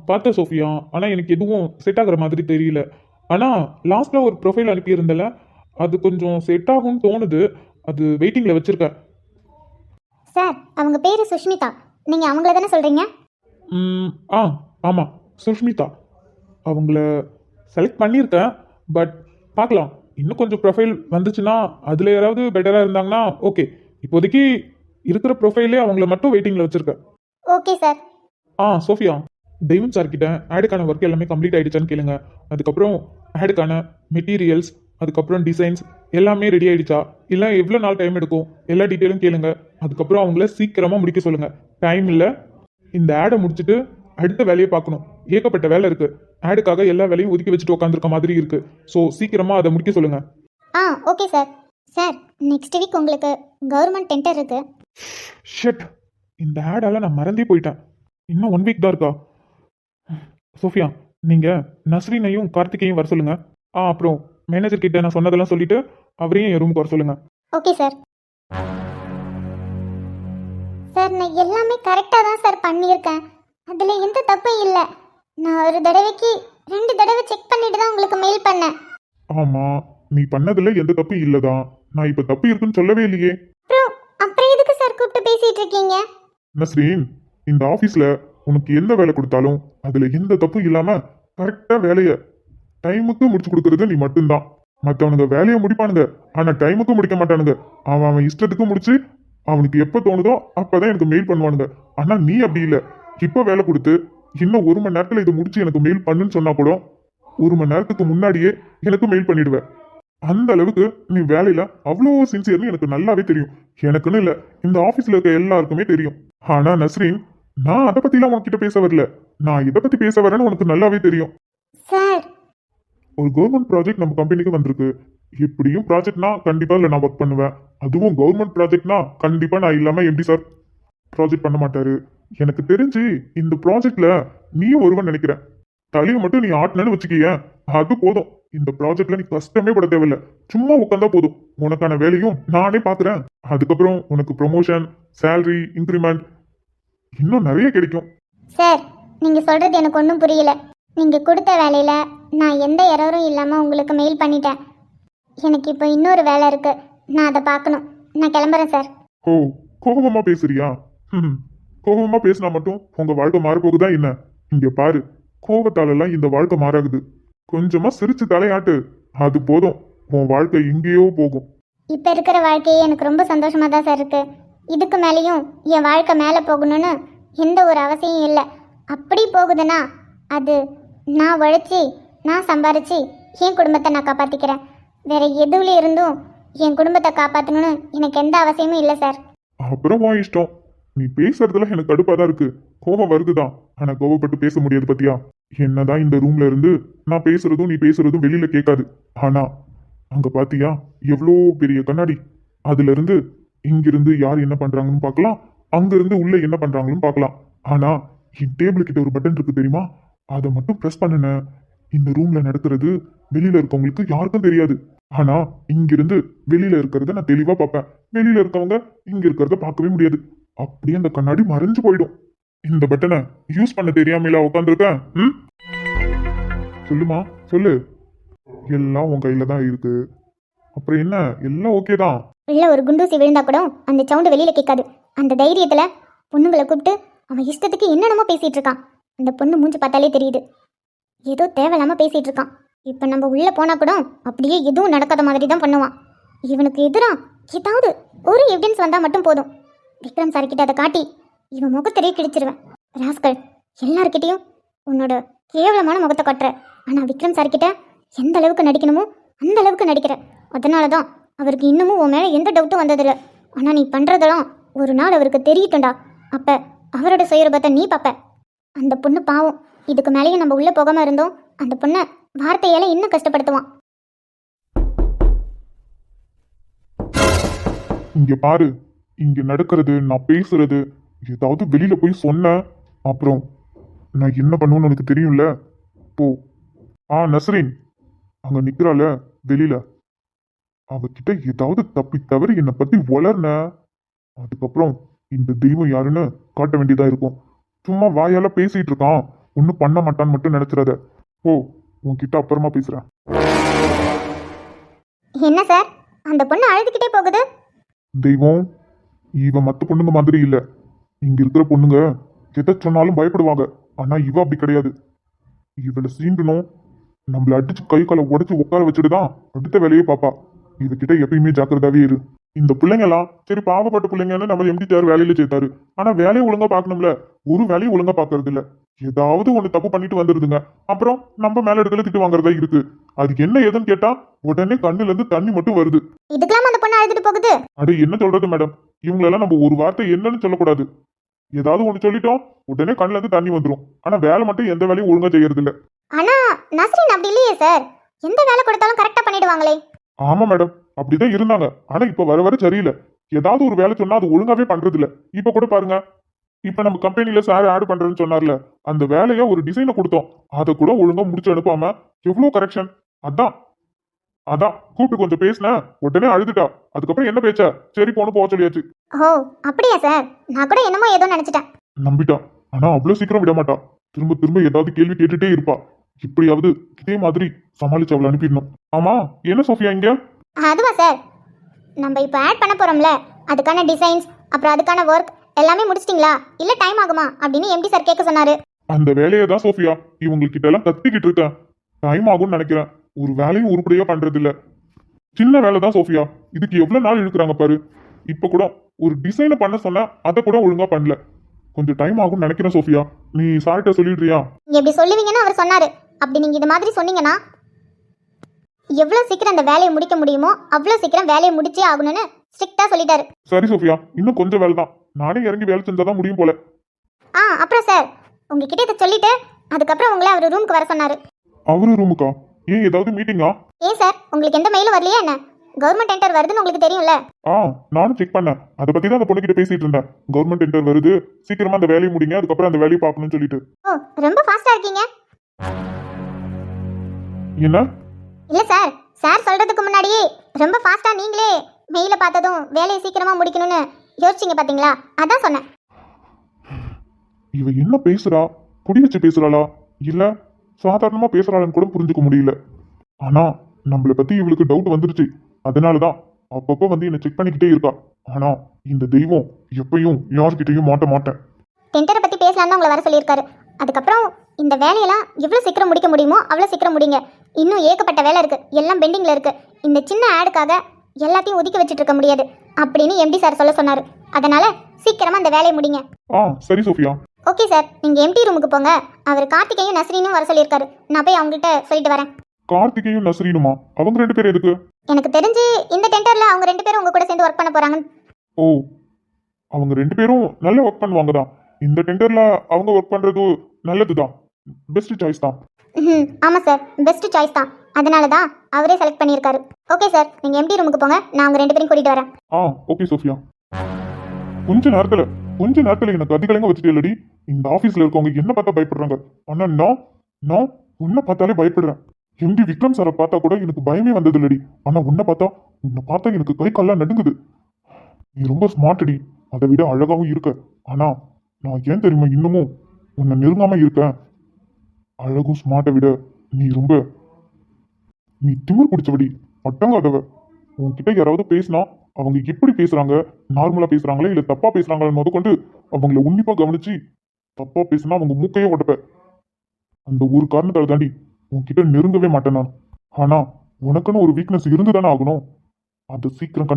பார்த்தேன் சோஃபியா, ஆனால் எனக்கு எதுவும் செட் ஆகுற மாதிரி தெரியல. ஆனால் லாஸ்ட்டில் ஒரு ப்ரொஃபைல் அனுப்பியிருந்தல அது கொஞ்சம் செட் ஆகும்னு தோணுது. அது வெயிட்டிங்கில் வச்சுருக்கேன். சார் அவங்க பேர் சுஷ்மிதா, நீங்கள் அவங்கள தானே சொல்கிறீங்க? ஆ ஆமாம், சுஷ்மிதா. அவங்கள செலக்ட் பண்ணியிருக்கேன். பட் பார்க்கலாம், இன்னும் கொஞ்சம் ப்ரொஃபைல் வந்துச்சுன்னா அதில் யாராவது பெட்டராக இருந்தாங்கன்னா ஓகே. இப்போதைக்கு இருக்கிற ப்ரொஃபைலே அவங்கள மட்டும் வெயிட்டிங்கில் வச்சுருக்கேன். Okay sir. சோஃபியா, தெய்வம் சார் கிட்ட ஆடுக்கான ஒர்க் எல்லாமே கம்ப்ளீட் ஆயிடுச்சான்னு கேளுங்க. அதுக்கப்புறம் ஆடுக்கான மெட்டீரியல்ஸ், அதுக்கப்புறம் டிசைன்ஸ் எல்லாமே ரெடி ஆயிடுச்சா, இல்லை எவ்வளோ நாள் டைம் எடுக்கும், எல்லா டீட்டெயிலும் கேளுங்க. அதுக்கப்புறம் அவங்கள சீக்கிரமாக முடிக்க சொல்லுங்க. டைம் இல்லை, இந்த ஆடை முடிச்சுட்டு அடுத்த வேலையை பார்க்கணும். ஏகப்பட்ட வேலை இருக்கு. ஆடுக்காக எல்லா வேலையும் ஒதுக்கி வச்சுட்டு உட்காந்துருக்க மாதிரி இருக்கு. ஸோ சீக்கிரமாக அதை முடிக்க சொல்லுங்க. Okay sir. Sir next week உங்களுக்கு கவர்மெண்ட் டெண்டர் இருக்கு. ஷட், இந்த ஆடால நான் மறந்தே போயிட்டேன். இன்னும் 1 வீக் தான் இருக்கா? சோஃபியா, நீங்கள் நஸ்ரீனையும் கார்த்திகையும் வர சொல்லுங்க. அப்புறம் மேனேஜர் கிட்ட நான் சொன்னதெல்லாம் சொல்லிட்டு அவரையும் என் ரூமுக்கு வர சொல்லுங்க. Okay sir. சார் நான் எல்லாமே கரெக்டாக தான் சார் பண்ணியிருக்கேன். அதில் எந்த தப்பும் இல்லை. நான் ஒரு தடவைக்கு 2 தடவை செக் பண்ணிட்டு தான் உங்களுக்கு மெயில் பண்ணேன். ஆமா, நீ பண்ணதுல எந்த தப்பும் இல்லதான். நான் இப்ப தப்பு இருக்குன்னு சொல்லவே இல்லையே. அப்புறம் எதுக்கு சார் கூப்பிட்டு பேசிட்டு இருக்கீங்க? நஸ்ரீன், இந்த ஆபீஸ்ல உனக்கு எந்த வேலை கொடுத்தாலும் அதுல எந்த தப்பும் இல்லாம கரெக்டா வேலைய டைமுக்கு முடிச்சு கொடுக்கறது நீ மட்டும்தான். மத்தவனுங்க வேலையை முடிப்பானுங்க, ஆனா டைமுக்கு முடிக்க மாட்டானுங்க. அவன் இஷ்டத்துக்கு முடிச்சு அவனுக்கு எப்ப தோணுதோ அப்பதான் எனக்கு மெயில் பண்ணுவானுங்க. ஆனா நீ அப்படி இல்லை. இப்ப வேலை கொடுத்து இன்னும் 1 மணி நேரத்துல இதை முடிச்சு எனக்கு மெயில் பண்ணுன்னு சொன்னா கூட 1 மணி நேரத்துக்கு முன்னாடியே எனக்கு மெயில் பண்ணிடுவேன். அந்த அளவுக்கு நீ வேலையில அவ்வளோ சின்சியர்னு எனக்கு நல்லாவே தெரியும். எனக்குன்னு இல்லை, இந்த ஆபீஸ்ல இருக்க எல்லாருக்குமே தெரியும். ஆனா நஸ்ரீன், நான் அதை பத்திலாம் உன்கிட்ட பேச வரல. நான் இதை பத்தி பேச வரேன்னு உனக்கு நல்லாவே தெரியும். சார் ஒரு கவர்மெண்ட் ப்ராஜெக்ட் நம்ம கம்பெனிக்கு வந்திருக்கு. எப்படியும் ப்ராஜெக்ட்னா கண்டிப்பா இல்லை நான் ஒர்க் பண்ணுவேன். அதுவும் கவர்மெண்ட் ப்ராஜெக்ட்னா கண்டிப்பா நான் இல்லாம எப்படி சார் ப்ராஜெக்ட் பண்ண மாட்டாரு. எனக்கு தெரிஞ்சு இந்த ப்ராஜெக்ட்ல நீயும் ஒருவன் நினைக்கிறேன். தலையை மட்டும் நீ ஆட்டினு வச்சுக்கிய, அது போதும். இந்த ப்ராஜெக்ட்ல நீ கஷ்டமே பட தேவையில்ல. சும்மா உட்காந்தா போதும். உனக்கான வேலையும் நானே பாக்குறேன். அதுக்கப்புறம் உனக்கு ப்ரொமோஷன், சேலரி இன்க்ரிமெண்ட் இன்னும் நிறைய கிடைக்கும். சார் நீங்கள் சொல்கிறது எனக்கு ஒன்றும் புரியல. நீங்கள் கொடுத்த வேலையில் நான் எந்த எரரும் இல்லாமல் உங்களுக்கு மெயில் பண்ணிட்டேன். எனக்கு இப்போ இன்னொரு வேலை இருக்குது, நான் அதை பார்க்கணும். நான் கிளம்புறேன் சார். ஓ, கோபமா பேசுறியா? கோபமா பேசினா மட்டும் உங்க வாழ்க்கை மாறப்போகுதா என்ன? இங்க பாரு, கோபத்தாலெல்லாம் இந்த வாழ்க்கை மாறாகுது. கொஞ்சமா சிரிச்சு தலையாட்டு, அது போதும். உன் வாழ்க்கை எங்கேயோ போகும். இப்போ இருக்கிற வாழ்க்கையே எனக்கு ரொம்ப சந்தோஷமாக தான் சார் இருக்குது. இதுக்கு மேலேயும் என் வாழ்க்கை மேலே போகணும்னு எந்த ஒரு அவசியம் இல்லை. அப்படி போகுதுன்னா அது நான் உழைச்சி நான் சம்பாரித்து என் குடும்பத்தை நான் காப்பாற்றிக்கிறேன். வேற எதுவுல இருந்தும் என் குடும்பத்தை காப்பாற்றணும்னு எனக்கு எந்த அவசியமும் இல்லை சார். அப்புறம் உன் இஷ்டம். நீ பேசுறதுல எனக்கு கடுப்பா தான் இருக்கு. கோபம் வருதுதான், ஆனா கோபப்பட்டு பேச முடியாது பத்தியா? என்னதான் இந்த ரூம்ல இருந்து நான் பேசுறதும் நீ பேசுறதும் வெளியில கேட்காது. ஆனா அங்க பாத்தியா எவ்வளோ பெரிய கண்ணாடி. அதுல இருந்து இங்கிருந்து யார் என்ன பண்றாங்கன்னு பார்க்கலாம், அங்கிருந்து உள்ள என்ன பண்றாங்கன்னு பார்க்கலாம். ஆனா என் டேபிள் கிட்ட ஒரு பட்டன் இருக்கு தெரியுமா? அதை மட்டும் ப்ரெஸ் பண்ணுன, இந்த ரூம்ல நடக்கிறது வெளியில இருக்கவங்களுக்கு யாருக்கும் தெரியாது. ஆனா இங்கிருந்து வெளியில இருக்கிறத நான் தெளிவா பார்ப்பேன். வெளியில இருக்கவங்க இங்க இருக்கிறத பார்க்கவே முடியாது. அப்படியே அந்த கண்ணாடி மறைஞ்சு போயிடும். இந்த பட்டனை யூஸ் பண்ண தெரியாமல உட்காந்துருக்கேன். சொல்லுமா, சொல்லு. எல்லாம் உன் கையில தான் இருக்கு. அப்புறம் என்ன, எல்லாம் ஓகே தான். உள்ள ஒரு குண்டூசி விழுந்தா கூட அந்த சவுண்டு வெளியில கேட்காது. அந்த தைரியத்துல பொண்ணுங்களை கூப்பிட்டு அவன் இஷ்டத்துக்கு என்னென்னமோ பேசிட்டு இருக்கான். அந்த பொண்ணு மூஞ்சி பார்த்தாலே தெரியுது, ஏதோ தேவையில்லாம பேசிட்டு இருக்கான். இப்ப நம்ம உள்ள போனா கூட அப்படியே எதுவும் நடக்காத மாதிரி தான் பண்ணுவான். இவனுக்கு எதிரா ஏதாவது ஒரு எவிடன்ஸ் வந்தா மட்டும் போதும், விக்ரம் சார் கிட்ட அதை காட்டி இவன் முகத்திலே கிழிச்சிருவேன். ராஸ்கல், எல்லார்கிட்டையும் உன்னோட கேவலமான முகத்தை காட்டுற. ஆனா விக்ரம் சார் கிட்ட எந்த அளவுக்கு நடிக்கணுமோ அந்த அளவுக்கு நடிக்கிற. அதனாலதான் அவருக்கு இன்னமும் உன் மேல எந்த டவுட்டும் வந்ததில்லை. ஆனா நீ பண்றதெல்லாம் ஒரு நாள் அவருக்கு தெரியட்டும்டா. அப்ப அவரோட சுயரூபத்தை நீ பார்ப்ப. அந்த பொண்ணு பாவம், இதுக்கு மேலேயும் நம்ம உள்ள போகாம இருந்தோம் அந்த பொண்ணை வார்த்தையால இன்னும் கஷ்டப்படுத்துவான். இங்க பாரு, இங்க நடக்கிறது, நான் பேசுறது ஏதாவது வெளியில போய் சொன்ன அப்புறம் நான் என்ன பண்ணுவேன்னு உனக்கு தெரியும்ல. போ. நஸ்ரீன் அங்க நிக்கிறாள வெளியில, அவகிட்ட ஏதாவது தப்பி தவறி என்னை பத்தி வளர்ன, அதுக்கப்புறம் இந்த தெய்வம் யாருன்னு காட்ட வேண்டியதா இருக்கும். சும்மா வாயால பேசிட்டு இருக்கான், ஒன்னும் பண்ண மாட்டான்னு மட்டும் நினைச்சிடாத. ஓ, உன்கிட்ட அப்புறமா பேசுறேன். என்ன சார், அந்த பொண்ணு அழுதுகிட்டே போகுது. தெய்வம், இவ மத்த பொண்ணுங்க மாதிரி இல்ல. இங்க இருக்கிற பொண்ணுங்க எதை சொன்னாலும் பயப்படுவாங்க. ஆனா இவ அப்படி கிடையாது. இவளை சீண்டணும், நம்மள அடிச்சு கை காலை உடைச்சு உட்கார வச்சுட்டு தான் அடுத்த வேலையை பாப்பா. இவகிட்ட எப்பயுமே ஜாக்கிரதாவே இரு. இந்த பிள்ளைங்க எல்லாம் சரி பாவப்பட்ட பிள்ளைங்கன்னு நம்ம எம்டி சார் வேலையில சேர்த்தாரு. ஆனா வேலையை ஒழுங்கா பார்க்கணும்ல, ஒரு வேலையை ஒழுங்கா பார்க்கறது இல்ல. ஏதாவது ஒண்ணு தப்பு பண்ணிட்டு வந்துருதுங்க. அப்புறம் நம்ம மேல இடத்துல திட்டு வாங்குறதா இருக்கு. அதுக்கு என்ன ஏதுன்னு கேட்டா உடனே கண்ணுல இருந்து தண்ணி மட்டும் வருது. இதுக்கெல்லாம் அந்த பொண்ணு அழுதுட்டு போகுது. அட என்ன சொல்றது மேடம், இவங்களெல்லாம் நம்ம ஒரு வார்த்தை என்னன்னு சொல்லக்கூடாது. ஏதாவது ஒண்ணு சொல்லிட்டோம் உடனே கண்ணுல இருந்து தண்ணி வந்துடும். ஆனா வேலை மட்டும் எந்த வேலையும் ஒழுங்கா செய்யறது இல்ல. ஆனா நஸ்ரீன் அப்படி இல்லையே சார், எந்த வேலை கொடுத்தாலும் கரெக்டா பண்ணிடுவாங்களே. ஆமா மேடம், அப்படிதான் இருந்தாங்க. ஆனா இப்ப வர வர சரியில்லை. ஏதாவது ஒரு வேலை சொன்னா அது ஒழுங்காவே பண்றது இல்ல. இப்ப கூட பாருங்க, இப்ப நம்ம கம்பெனில சார் ஆட் பண்றேன்னு சொன்னார்ல, அந்த வேலையை ஒரு டிசைனை கொடுத்தோம், அதை கூட ஒழுங்கா முடிச்சு அனுப்பாம எவ்வளவு கரெக்ஷன். அதான் அதான் கூப்பிட்டு கொஞ்சம் பேசினேன், உடனே அழுதுட்டா. அதுக்கப்புறம் என்ன பேச்ச, சரி போன போக சொல்லியாச்சு. ஓ அப்படியா சார், நான் கூட என்னமோ ஏதோ நினைச்சிட்டேன். நம்பிட்டா. ஆனா அவ்வளவு சீக்கிரம் விட மாட்டா. திரும்ப திரும்ப ஏதாவது கேள்வி கேட்டுட்டே இருப்பா. இப்படியாவது இதே மாதிரி சமாளிச்சு அவளை அனுப்பிடணும். ஆமா, என்ன சோஃபியா இங்க? அதுவா சார், நம்ம இப்போ ஆட் பண்ண போறோம்ல, அதுக்கான டிசைன்ஸ் அப்புறம் அதுக்கான ஒர்க் எல்லாமே முடிச்சிட்டிங்களா இல்ல டைம் ஆகுமா அப்படின்னு எம்டி சார் கேட்க சொன்னாரு. அந்த வேலையை தான் சோஃபியா இவங்ககிட்ட எல்லாம் கத்திக்கிட்டு இருக்கேன். டைம் ஆகும்னு நினைக்கிறேன். ஒரு வேலையும் உருப்படியா பண்றது இல்ல. சின்ன வேலை தான் சோஃபியா, இதுக்கு எவ்வளவு நாள் இழுக்கிறாங்க பாரு. இப்ப கூட ஒரு டிசைனை பண்ண சொன்னா அதை கூட ஒழுங்கா பண்ணல. கொஞ்சம் டைம் ஆகும்னு நினைக்கிறேன் சோஃபியா. நீ சார்கிட்ட சொல்லிடுறியா? நீங்க எப்படி சொல்லுவீங்கன்னு அவர் சொன்னாரு. அப்படி நீங்க இது மாதிரி சொன்னீங்கன்னா எவ்வளவு சீக்கிரம் அந்த வேலையை முடிக்க முடியுமோ அவ்வளவு சீக்கிரம் வேலையை முடிச்சே ஆகணும்னு ஸ்ட்ரிக்டா சொல்லிட்டாரு. சரி சோஃபியா, இன்னும் கொஞ்சம் வேலை தான். நானே இறங்கி வேலை செஞ்சாதான் முடியும் போல. அப்புறம் சார், உங்ககிட்ட இதை சொல்லிட்டு அதுக்கப்புறம் உங்களை அவர் ரூமுக்கு வர சொன்னாரு. அவரு ரூமுக்கா? ஏன் ஏதாவது மீட்டிங்கா? ஏன் சார், உங்களுக்கு எந்த மெயிலும் வரலையா என்ன? கவர்மெண்ட் என்டர் வருதுன்னு உங்களுக்கு தெரியும்ல. நானும் செக் பண்ணேன். அதை பத்தி தான் அந்த பொண்ணுகிட்ட பேசிட்டு இருந்தேன். கவர்மெண்ட் என்டர் வருது, சீக்கிரமா அந்த வேலையை முடிங்க, அதுக்கப்புறம் அந்த வேலையை பார்க்கணும்னு சொல்லிட்டு. ஓ ரொம்ப ஃபாஸ்டா இருக்கீங்க. என்ன? இல்ல சார், சார் சொல்றதுக்கு முன்னாடியே ரொம்ப ஃபாஸ்டா நீங்களே மெயில பார்த்ததும் வேலையை சீக்கிரமா முடிக்கணும்னு யோசிச்சீங்க பாத்தீங்களா, அதான் சொன்னேன். இவ என்ன பேசுறா? குடி வச்சு பேசுறாளா இல்ல சாதாரணமா பேசுறாளான்னு கூட புரிஞ்சுக்க முடியல. ஆனா நம்மளை பத்தி இவளுக்கு டவுட் வந்துருச்சு. அதனாலதான் அப்பப்போ வந்து என்னை செக் பண்ணிக்கிட்டே இருக்கா. ஆனா இந்த தெய்வம் எப்பயும் யார்கிட்டயும் மாட்ட மாட்டேன். டெண்டரை பத்தி பேசலாம்னு உங்களை வர சொல்லியிருக்காரு. அதுக்கப்புறம் இந்த வேலையெல்லாம் எவ்வளவு சீக்கிரம் முடிக்க முடியுமோ அவ்வளவு சீக்கிரம் முடிங்க. இன்னும் ஏகப்பட்ட வேலை இருக்கு, எல்லாம் பெண்டிங்ல இருக்கு. இந்த சின்ன ஆடுக்காக எல்லாத்தையும் ஒதுக்கி வச்சுட்டு இருக்க முடியாது அப்படின்னு எம்டி சார் சொல்ல சொன்னாரு. அதனால சீக்கிரமா அந்த வேலையை முடிங்க. சரி சோஃபியா. ஓகே சார், நீங்க எம்டி ரூமுக்கு போங்க. அவர் கார்த்திகையும் நஸ்ரீனும் வர சொல்லியிருக்காரு. நான் போய் அவங்ககிட்ட சொல்லிட்டு வரேன். கார்த்திகையும் நஸ்ரீனுமா? அவங்க ரெண்டு பேரும் எதுக்கு? எனக்கு தெரிஞ்சு இந்த டெண்டர்ல அவங்க ரெண்டு பேரும் உங்க கூட சேர்ந்து ஒர்க் பண்ண போறாங்க. ஓ, அவங்க ரெண்டு பேரும் நல்ல ஒர்க் பண்ணுவாங்க தான். இந்த டெண்டர்ல அவங்க ஒர்க் பண்றது நல்லதுதான். பெஸ்ட் சாய்ஸ் தான். ஆமா சார், பெஸ்ட் சாய்ஸ் தான். அதனால தான் அவரே செலக்ட் பண்ணியிருக்காரு. ஓகே சார், நீங்க எம்டி ரூமுக்கு போங்க, நான் அவங்க ரெண்டு பேரும் கூட்டிட்டு வரேன். Okay Sophia. கொஞ்ச நேரத்துல எனக்கு அதிகலங்க வச்சுட்டு இல்லடி. இந்த ஆபீஸ்ல இருக்கவங்க என்ன பார்த்தா பயப்படுறாங்க. ஆனா நான் உன்னை பார்த்தாலே பயப்படுறேன். எம்டி விக்ரம் சாரை பார்த்தா கூட எனக்கு பயமே வந்தது இல்லடி. ஆனா உன்னை பார்த்தா எனக்கு கை கால்லாம் நடுங்குது. நீ ரொம்ப ஸ்மார்ட்டடி, அதை விட அழகாவும் இருக்க. ஆனா நான் ஏன் தெரியுமா இன்னமும் உன்னை நெருங்காம இருக்கேன்? அழகும் ஸ்மார்ட்டை விட நீ திமிர் பிடிச்சபடி, அட்டங்காதவ. உன்கிட்ட யாராவது பேசினா அவங்க எப்படி பேசுறாங்க, நார்மலா பேசுறாங்களா இல்ல தப்பா பேசுறாங்கன்னு முதற்கொண்டு அவங்கள உன்னிப்பா கவனிச்சு தப்பா பேசினா அவங்க மூக்கையே உடப்ப. அந்த ஒரு காரணத்தால தாண்டி உன்கிட்ட நெருங்கவே மாட்டேன் நான். ஆனா உனக்குன்னு ஒரு வீக்னஸ் இருந்துதானே ஆகணும். அதை சீக்கிரம்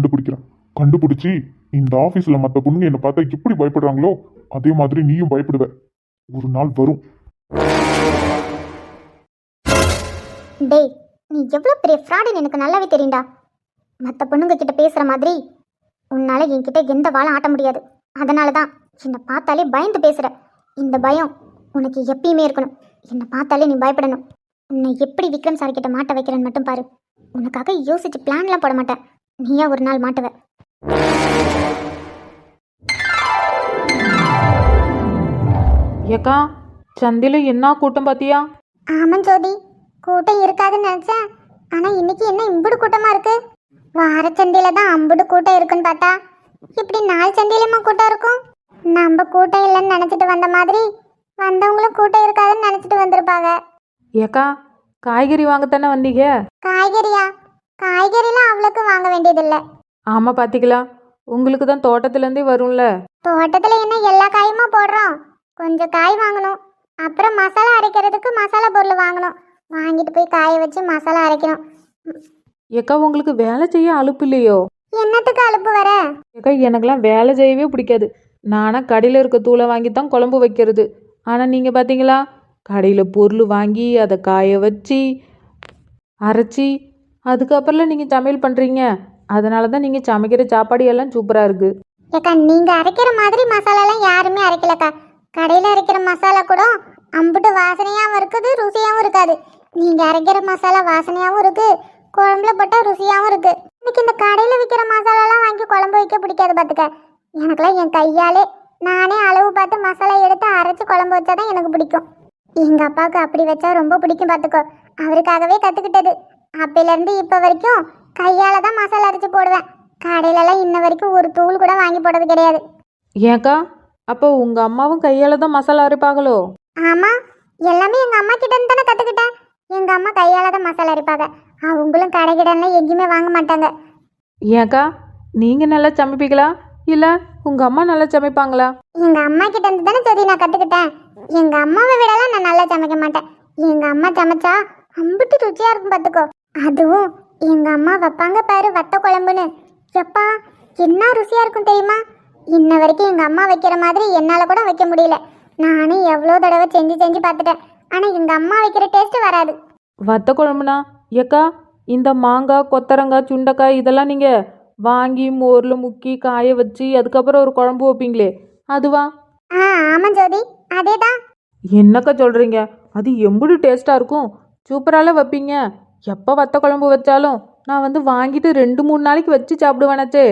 கண்டுபிடிச்சி இந்த ஆபீஸ்ல மற்ற பொண்ணுங்க என்னை பார்த்தா எப்படி பயப்படுறாங்களோ அதே மாதிரி நீயும் பயப்படுவ. ஒரு நாள் வரும். டேய், நீ எவ்வளவு பெரிய ஃப்ராடுன்னு எனக்கு நல்லாவே தெரியும்டா. மற்ற பொண்ணுங்க கிட்ட பேசுற மாதிரி உன்னால என்கிட்ட எந்த வாழும் ஆட்ட முடியாது. அதனால தான் என்னை பார்த்தாலே பயந்து பேசுற. இந்த பயம் உனக்கு எப்பயுமே இருக்கணும். என்னை பார்த்தாலே நீ பயப்படணும். உன்னை எப்படி விக்ரம் சார் கிட்ட மாட்ட வைக்கிறேன்னு மட்டும் பாரு. உனக்காக யோசிச்சு பிளான்லாம் போட மாட்டேன். நீயா ஒரு நாள் மாட்டுவ. ஏக்கா, சந்தையில என்ன கூட்டம் பாத்தியா? ஆமாம் ஜோதி, கூட்டம் இருக்காதுன்னு நினைச்சேன். ஆனா இன்னைக்கு என்ன இம்புடு கூட்டமா இருக்கு? வார சந்தையில தான் அம்புடு கூட்டம் இருக்குன்னு பார்த்தா இப்படி நாள் சந்தையிலுமா கூட்டம் இருக்கும்? நம்ம கூட்டம் இல்லைன்னு நினைச்சிட்டு வந்த மாதிரி வந்தவங்களும் கூட்டம் இருக்காதுன்னு நினைச்சிட்டு வந்திருப்பாங்க. ஏக்கா, காய்கறி வாங்கத்தானே வந்தீங்க? காய்கறியா? காய்கறிலாம் அவ்வளோக்கு வாங்க வேண்டியதில்லை. ஆமாம் பார்த்திங்களா, உங்களுக்கு தான் தோட்டத்துலேருந்தே வரும்ல. தோட்டத்தில் என்ன எல்லா காயுமா போடுறோம்? கொஞ்சம் காய் வாங்கணும். அப்புறம் மசாலா அரைக்கிறதுக்கு மசாலா பொருள் வாங்கணும். வாங்கிட்டு போய் காய வச்சு மசாலா அரைக்கணும். ஏக்கா உங்களுக்கு வேலை செய்ய அலுப்பு இல்லையோ? என்னத்துக்கு அலுப்பு வர? ஏக்கா எனக்கெல்லாம் வேலை செய்யவே பிடிக்காது. நானாக கடையில் இருக்க தூளை வாங்கி தான் குழம்பு வைக்கிறது. ஆனால் நீங்கள் பார்த்தீங்களா, கடையில் பொருள் வாங்கி அதை காய வச்சு அரைச்சி அதுக்கப்புறம்லாம் நீங்கள் சமையல் பண்ணுறீங்க. அதனால தான் நீங்கள் சமைக்கிற சாப்பாடு எல்லாம் சூப்பராக இருக்குது. ஏக்கா நீங்கள் அரைக்கிற மாதிரி மசாலாலாம் யாருமே அரைக்கலக்கா. கடையில் அரைக்கிற மசாலா கூட அம்புட்டு வாசனையாகவும் இருக்குது, ருசியாகவும் இருக்காது. நீங்கள் அரைக்கிற மசாலா வாசனையாகவும் இருக்குது, குழம்புல போட்டால் ருசியாகவும் இருக்குது. இன்னைக்கு இந்த கடையில் விற்கிற மசாலாலாம் வாங்கி குழம்பு வைக்க பிடிக்காது பார்த்துக்க. எனக்குலாம் என் கையாலே நானே அளவு பார்த்து மசாலா எடுத்து அரைச்சி குழம்பு வச்சா தான் எனக்கு பிடிக்கும். எங்கள் அப்பாவுக்கு அப்படி வச்சா ரொம்ப பிடிக்கும் பார்த்துக்கோ. அவருக்காகவே கற்றுக்கிட்டது. அப்பையிலேருந்து இப்போ வரைக்கும் கையால் தான் மசாலா அரைச்சி போடுவேன். கடையிலலாம் இன்ன வரைக்கும் ஒரு தூள் கூட வாங்கி போடுறது கிடையாது. ஏக்கா அப்போ உங்கள் அம்மாவும் கையால் தான் மசாலா அரைப்பாங்களோ? ஆமாம், எல்லாமே எங்கள் அம்மா கிட்ட இருந்து தானே கற்றுக்கிட்டேன். எங்கள் அம்மா கையால் தான் மசாலா அரைப்பாங்க. அவங்களும் கடை கிடலாம் எங்கேயுமே வாங்க மாட்டாங்க. ஏக்கா நீங்கள் நல்லா சமைப்பீங்களா இல்லை உங்கள் அம்மா நல்லா சமைப்பாங்களா? எங்கள் அம்மா கிட்ட இருந்து தானே சொல்லி நான் கற்றுக்கிட்டேன். எங்கள் அம்மாவை விடலாம் நான் நல்லா சமைக்க மாட்டேன். எங்கள் அம்மா சமைச்சா அம்பிட்டு ருச்சியாக இருக்கும் பார்த்துக்கோ. அதுவும் எங்கள் அம்மா வைப்பாங்க பாரு வத்த குழம்புன்னு, எப்பா என்ன ருசியாக இருக்கும் தெரியுமா? இன்ன வரைக்கும் எங்கள் அம்மா வைக்கிற மாதிரி என்னால் கூட வைக்க முடியல. நானும் எவ்வளோ தடவை செஞ்சு செஞ்சு பார்த்துட்டேன். ஆனால் எங்கள் அம்மா வைக்கிற டேஸ்ட்டு வராது. வத்த குழம்புனா ஏக்கா இந்த மாங்காய் கொத்தரங்காய் சுண்டைக்காய் இதெல்லாம் நீங்கள் வாங்கி மோரில் முக்கி காய வச்சு அதுக்கப்புறம் ஒரு குழம்பு வைப்பீங்களே அதுவா? ஆமாம் ஜோதி, அதே தான். என்னக்கா சொல்கிறீங்க? அது எம்புடு டேஸ்ட்டாக இருக்கும். சூப்பரால வைப்பீங்க. எப்போ வத்த குழம்பு வச்சாலும் நான் வந்து வாங்கிட்டு 2-3 நாளைக்கு வச்சு சாப்பிடுவேனாச்சே.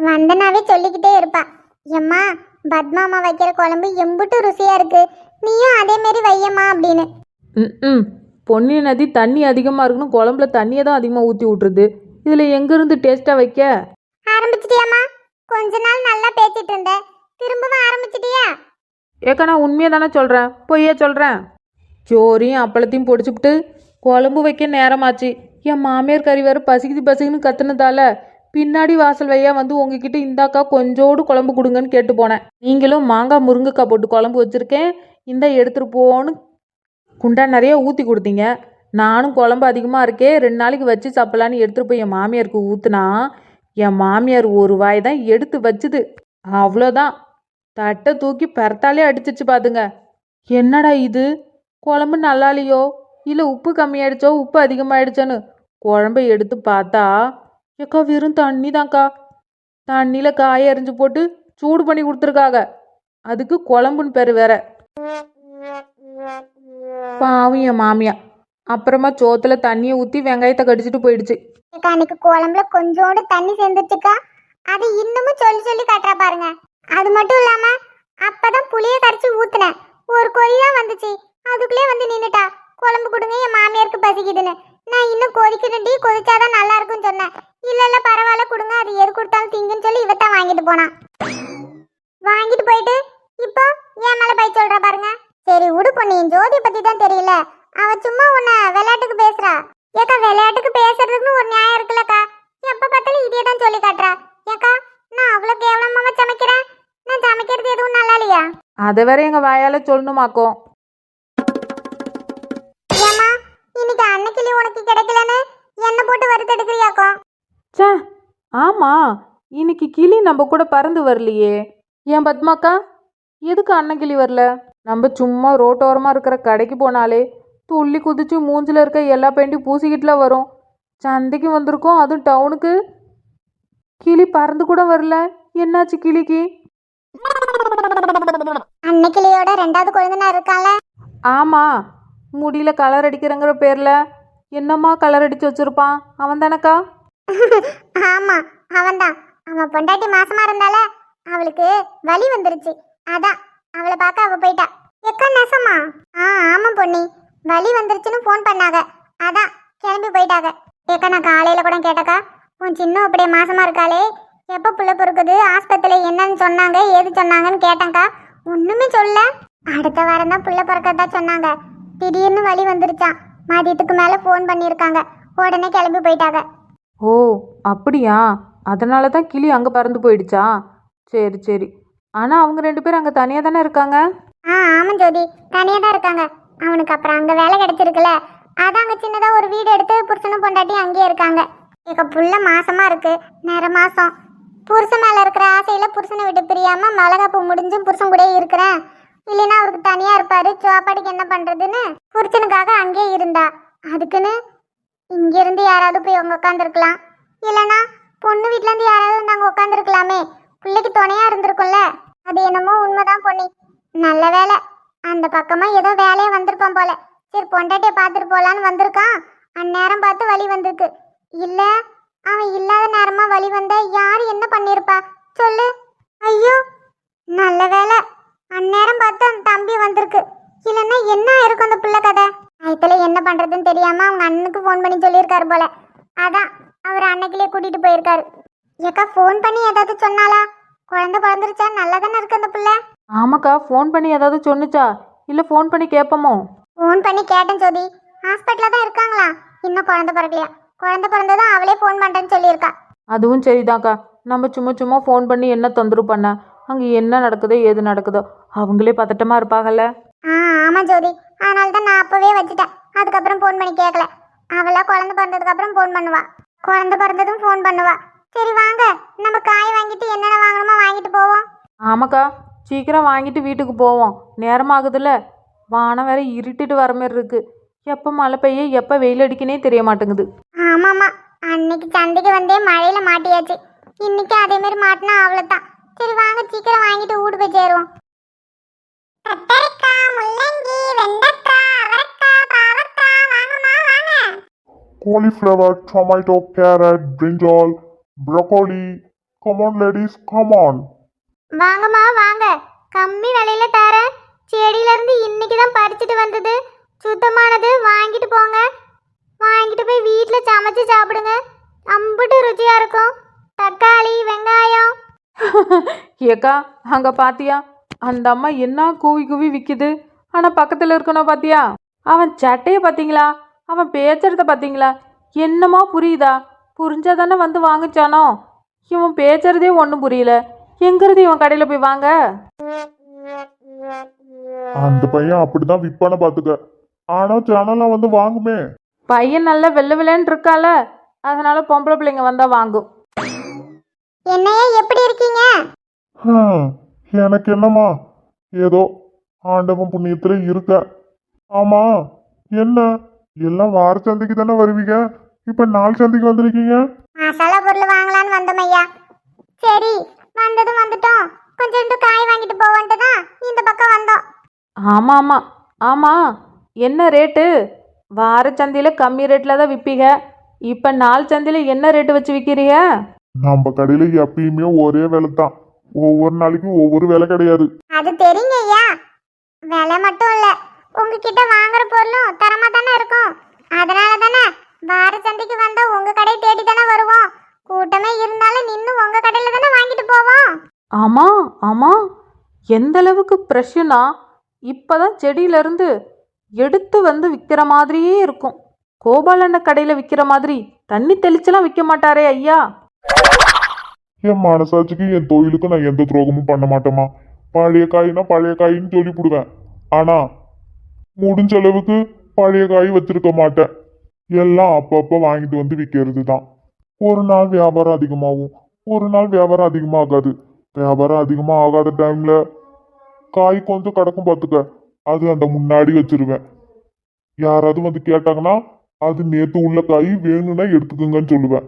வந்தனாவே சொல்லிக்கிட்டே இருப்பா, எம்மா பத்மாமா வைக்கிற குழம்பு எம்புட்டு ருசியா இருக்கு, நீயும் அதே மாரி வையம்மா அப்படின்னு. ம் பொன்னி நதி தண்ணி அதிகமாக இருக்குன்னு குழம்புல தண்ணியை தான் அதிகமாக ஊற்றி விட்ருது. இதில் எங்கேருந்து டேஸ்ட்டாக வைக்க? ஆரம்பிச்சிட்டியாம்மா? கொஞ்ச நாள் நல்லா பேசிட்டு இருந்தேன், திரும்பவும் ஆரம்பிச்சிட்டியா? ஏக்கா நான் உண்மையாக தானே சொல்கிறேன், பொய்யா சொல்கிறேன்? சோறையும் அப்பளத்தையும் பொடிச்சுப்புட்டு குழம்பு வைக்க நேரமாச்சு. என் மாமியார் கறி வேறு பசிக்குன்னு கத்துனதால பின்னாடி வாசல் வையா வந்து உங்ககிட்ட இந்தாக்கா கொஞ்சோடு குழம்பு கொடுங்கன்னு கேட்டு போனேன். நீங்களும் மாங்காய் முருங்கைக்காய் போட்டு குழம்பு வச்சுருக்கேன் இந்த எடுத்துகிட்டு போன்னு குண்டா நிறைய ஊற்றி கொடுத்தீங்க. நானும் குழம்பு அதிகமாக இருக்கே 2 நாளைக்கு வச்சு சாப்பிட்லான்னு எடுத்துகிட்டு போய் என் மாமியாருக்கு ஊற்றுனா என் மாமியார் ஒரு வாய் தான் எடுத்து வச்சுது. அவ்வளோதான், தட்டை தூக்கி பெறத்தாலே அடிச்சிச்சு பாத்துங்க. என்னடா இது குழம்பு நல்லா இல்லையோ இல்லை உப்பு கம்மியாயிடுச்சோ உப்பு அதிகமாகிடுச்சோன்னு குழம்பை எடுத்து பார்த்தா ஏக்கா வெறும் தண்ணி தான்க்கா. தண்ணியில் காய அரிஞ்சு போட்டு சூடு பண்ணி கொடுத்துருக்காங்க. அதுக்கு குழம்புன்னு பேர் வேற. பாவம் என் மாமியா. அப்புறமா சோத்துல தண்ணியை ஊற்றி வெங்காயத்தை கடிச்சிட்டு போயிடுச்சு. அன்னைக்கு குழம்புல கொஞ்சோண்டு தண்ணி சேர்ந்துச்சுக்கா, அது இன்னமும் சொல்லி சொல்லி காட்டுறா பாருங்க. அது மட்டும் இல்லாம அப்பதான் புளிய கரைச்சி ஊத்துனேன், ஒரு கொதியா வந்துச்சு, அதுக்குள்ளே வந்து நின்னுட்டா குழம்பு கொடுங்க என் மாமியாருக்கு பசிக்குதுன்னு. நான் இன்னும் கொதிக்கணுண்டி, கொதிச்சாதான் நல்லா இருக்கும்னு சொன்னேன். இல்ல பரவாயில்ல கொடுங்க, அது எது கொடுத்தாலும் திங்குன்னு சொல்லி இவத்தான் வாங்கிட்டு போனா. வாங்கிட்டு போயிட்டு இப்போ என் மேல பை சொல்றா பாருங்க. சரி விடு பொண்ணு, என் ஜோதியை பத்தி தான் தெரியல, அவ சும்மா உன்னை விளையாட்டுக்கு பேசுறா. ஏக்கா விளையாட்டுக்கு பேசுறதுக்குன்னு ஒரு நியாயம் இருக்குல்லக்கா, எப்ப பார்த்தாலும் இதே தான் சொல்லி காட்டுறா. ஏக்கா நான் அவ்வளவு கேவலமாவா சமைக்கிறேன்? நான் சமைக்கிறது எதுவும் நல்லா இல்லையா? அதை வேற எங்க வாயால சொல்லணுமாக்கோ. ஏமா இன்னைக்கு அன்னைக்கிளி உனக்கு கிடைக்கலன்னு என்ன போட்டு வறுத்தெடுக்கிறியாக்கோ? சே ஆமாம், இன்னைக்கு கிளி நம்ம கூட பறந்து வரலையே. ஏன் பத்மாக்கா எதுக்கு அன்னக்கிளி வரல? நம்ம சும்மா ரோட்டோரமாக இருக்கிற கடைக்கு போனாலே துள்ளி குதிச்சு மூஞ்சில் இருக்க எல்லா பெயிண்ட்டையும் பூசிக்கிட்டுலாம் வரும். சந்தைக்கு வந்திருக்கோம், அதுவும் டவுனுக்கு. கிளி பறந்து கூட வரல. என்னாச்சு கிளிக்கு? அன்னைக்கிளியோட 2வது குழந்தை இருக்கான்ல? ஆமாம், முடியல கலர் அடிக்கிறங்கிற பேரில் என்னம்மா கலர் அடித்து வச்சுருப்பான் அவன் தானக்கா? ஆமா அவன்தான். அவன் பொண்டாட்டி மாசமா இருந்தால அவளுக்கு வலி வந்துருச்சு, அதான் அவளை பார்க்க அவ போயிட்டா. எக்கா நெசமா? ஆமா பொண்ணி, வலி வந்துருச்சுன்னு ஃபோன் பண்ணாங்க, அதான் கிளம்பி போயிட்டாங்க. ஏக்கா நான் காலையில கூட கேட்டக்கா, உன் சின்ன அப்படியே மாசமா இருக்காளே எப்போ புள்ள பொறுக்குது, ஆஸ்பத்திரியில் என்னன்னு சொன்னாங்க ஏது சொன்னாங்கன்னு கேட்டேங்க்கா. ஒண்ணுமே சொல்ல. அடுத்த வாரம் தான் புள்ள பிறக்கறதா சொன்னாங்க. திடீர்னு வலி வந்துருச்சான். மதியத்துக்கு மேலே ஃபோன் பண்ணியிருக்காங்க. உடனே கிளம்பி போயிட்டாங்க. ஓ அப்படியா, அதனால தான் கிளி அங்கே பறந்து போயிடுச்சா? சரி சரி. ஆனால் அவங்க 2 பேரும் அங்கே தனியாக தானே இருக்காங்க. ஆமாம் ஜோதி, தனியாக தான் இருக்காங்க. அவனுக்கு அப்புறம் அங்கே வேலை கிடைச்சிருக்குல்ல, அதான் அங்கே சின்னதாக ஒரு வீடு எடுத்து புருஷனும் பொண்டாட்டி அங்கேயே இருக்காங்க. இப்போ புள்ள மாசமா இருக்கு, நேர மாசம். புருஷன் மேலே இருக்கிற ஆசையில் புருஷனை விட்டு பிரியாமல் மிளகாப்பு முடிஞ்சும் புருஷன் கூட இருக்கிறேன், இல்லைன்னா அவருக்கு தனியாக இருப்பாரு, சாப்பாடுக்கு என்ன பண்ணுறதுன்னு புருஷனுக்காக அங்கேயே இருந்தா. அதுக்குன்னு இங்கேருந்து யாராவது போய் அவங்க உட்காந்துருக்கலாம், இல்லைன்னா பொண்ணு வீட்டிலேருந்து யாராவது வந்து அங்கே உட்காந்துருக்கலாமே, பிள்ளைக்கு துணையாக இருந்திருக்கும்ல. அது என்னமோ உண்மைதான் பொண்ணி. நல்ல வேலை அந்த பக்கமாக ஏதோ வேலையாக வந்திருப்பான் போல. சரி பொண்டாட்டியை பார்த்துட்டு போகலான்னு வந்திருக்கான். அந்நேரம் பார்த்து வழி வந்திருக்கு. இல்லை அவன் இல்லாத நேரமாக வழி வந்த யார் என்ன பண்ணியிருப்பா சொல்லு. ஐயோ நல்ல வேலை அந்நேரம் பார்த்து அந்த தம்பி வந்திருக்கு, இல்லைன்னா என்ன இருக்கும் அந்த பிள்ளை கதை. அதுல என்ன பண்ணுறதுன்னு தெரியாமல் அவங்க அண்ணனுக்கு ஃபோன் பண்ணி சொல்லியிருக்காரு போல. அதான் அவர் அன்னைக்கிலே கூட்டிகிட்டு போயிருக்காரு. ஏக்கா ஃபோன் பண்ணி ஏதாவது சொன்னாலா? குழந்தை பிறந்துருச்சா? நல்லா தானே இருக்கு அந்த பிள்ளை. ஆமாக்கா, ஃபோன் பண்ணி ஏதாவது சொன்னுச்சா? இல்லை ஃபோன் பண்ணி கேட்போமோ? ஃபோன் பண்ணி கேட்டேன் ஜோதி, ஹாஸ்பிட்டலில் தான் இருக்காங்களா, இன்னும் குழந்தை பிறக்கலையா. குழந்தை பிறந்ததும் அவளே ஃபோன் பண்ணுறேன்னு சொல்லியிருக்கா. அதுவும் சரிதாக்கா. நம்ம சும்மா சும்மா ஃபோன் பண்ணி என்ன தொந்தரவு பண்ண? அங்கே என்ன நடக்குதோ ஏது நடக்குதோ அவங்களே பதட்டமாக இருப்பாங்கல்ல. ஆமாம் ஜோதி, அதனால தான் நான் அப்போவே வச்சுட்டேன். அதுக்கப்புறம் ஃபோன் பண்ணி கேட்கல. அவளா குழந்தை பிறந்ததுக்கப்புறம் ஃபோன் பண்ணுவா, குழந்தை பிறந்ததும் ஃபோன் பண்ணுவா. சரி வாங்க நம்ம காய் வாங்கிட்டு என்னென்ன வாங்கணுமோ வாங்கிட்டு போவோம். ஆமாக்கா, சீக்கிரம் வாங்கிட்டு வீட்டுக்கு போவோம். நேரமாகுதுல்ல, வானம் வேற இருட்டிட்டு வர மாதிரி இருக்கு. எப்போ மழை பெய்ய எப்போ வெயில் அடிக்கனே தெரிய மாட்டேங்குது. ஆமாம்மா, அன்னைக்கு சந்தைக்கு வந்தே மழையில மாட்டியாச்சு. இன்னைக்கு அதே மாதிரி மாட்டினா அவ்வளோதான். சரி வாங்க சீக்கிரம் வாங்கிட்டு வீடு போய் சேருவோம். கத்தரிக்காய், முள்ளங்கி, வெண்டைக்காய், அவரைக்காய், பாவக்காய், வாங்கம்மா வாங்க. Cauliflower, tomato, carrot, brinjal, broccoli. Come on, ladies, come on. வாங்கம்மா வாங்க, கம்மி விலையில தரேன். செடியில இருந்து இன்னைக்கு தான் பறிச்சுட்டு வந்தது, சுத்தமானது. வாங்கிட்டு போங்க, வாங்கிட்டு போய் வீட்டில் சமைச்சு சாப்பிடுங்க, அம்புட்டு ருச்சியா இருக்கும். தக்காளி, வெங்காயம். ஏக்கா அங்கே பாத்தியா, அந்த அம்மா என்ன கூவி கூவி விற்கிது. ஆனால் பக்கத்தில் இருக்கணும் பாத்தியா, அவன் சட்டையை பார்த்தீங்களா, அவன் பேச்சுறத பார்த்தீங்களா, என்னமோ புரியுதா? புரிஞ்சாதானே வந்து வாங்கிச்சானோ. இவன் பேச்சுறதே ஒன்றும் புரியல. எங்கிறது இவன் கடையில் போய் வாங்க? அந்த பையன் அப்படிதான் விற்பான பாத்துக்க. ஆனா சேனல்லாம் வந்து வாங்குமே. பையன் நல்லா வெள்ளை வெள்ளைன்னு இருக்கால, அதனால பொம்பளை பிள்ளைங்க வந்தால் வாங்கும். என்னையே எப்படி இருக்கீங்க? எனக்கு என்னம்மா, ஏதோ ஆண்டவன் புண்ணியத்துல இருக்க. ஆமா என்ன எல்லாம் வார சந்தைக்கு தானே வருவீங்க, இப்ப நாள் சந்தைக்கு வந்திருக்கீங்க? மசாலா பொருள் வாங்கலான்னு வந்தோம் ஐயா. சரி வந்ததும் வந்துட்டோம், கொஞ்சோண்டு காய் வாங்கிட்டு போவோன்ட்டு தான் இந்த பக்கம் வந்தோம். ஆமாம் ஆமாம் ஆமாம். என்ன ரேட்டு? வார சந்தையில் கம்மி ரேட்டில் தான் விற்பீங்க, இப்போ நாள் சந்தையில் என்ன ரேட்டு வச்சு விற்கிறீங்க? நம்ம கடையில எப்பயுமே ஒரே விலை தான், ஒவ்வொரு நாளைக்கும் ஒவ்வொரு விலை கிடையாது. அது தெரியுங்க ஐயா, விலை மட்டும் இல்ல, உங்ககிட்ட வாங்குற பொருளும் தரமா தானே இருக்கும். அதனால தானே வார சந்தைக்கு வந்தா உங்க கடையை தேடி தானே வருவோம். கூட்டமே இருந்தாலும் நின்று உங்க கடையில தானே வாங்கிட்டு போவோம். ஆமாம் ஆமாம். எந்த அளவுக்கு ஃப்ரெஷ்ஷுனா இப்போ தான் செடியிலேருந்து எடுத்து வந்து விற்கிற மாதிரியே இருக்கும். கோபாலண்ண கடையில் விற்கிற மாதிரி தண்ணி தெளிச்செல்லாம் விற்க மாட்டாரே ஐயா. என் மனசாட்சிக்கு என் தொழிலுக்கு நான் எந்த துரோகமும் பண்ண மாட்டேமா. பழைய காய்னா பழைய காயின்னு சொல்லி போடுவேன், ஆனா முடிஞ்ச அளவுக்கு பழைய காய் வச்சிருக்க மாட்டேன். எல்லாம் அப்பப்போ வாங்கிட்டு வந்து விற்கிறது தான். ஒரு நாள் வியாபாரம் அதிகமாகும், ஒரு நாள் வியாபாரம் அதிகமாகாது. வியாபாரம் அதிகமாக ஆகாத டைம்ல காய் கொஞ்சம் கிடக்கும் பார்த்துக்க, அது அந்த முன்னாடி வச்சிருவேன். யாராவது வந்து கேட்டாங்கன்னா அது நேத்து உள்ள காய் வேணும்னா எடுத்துக்குங்கன்னு சொல்லுவேன்.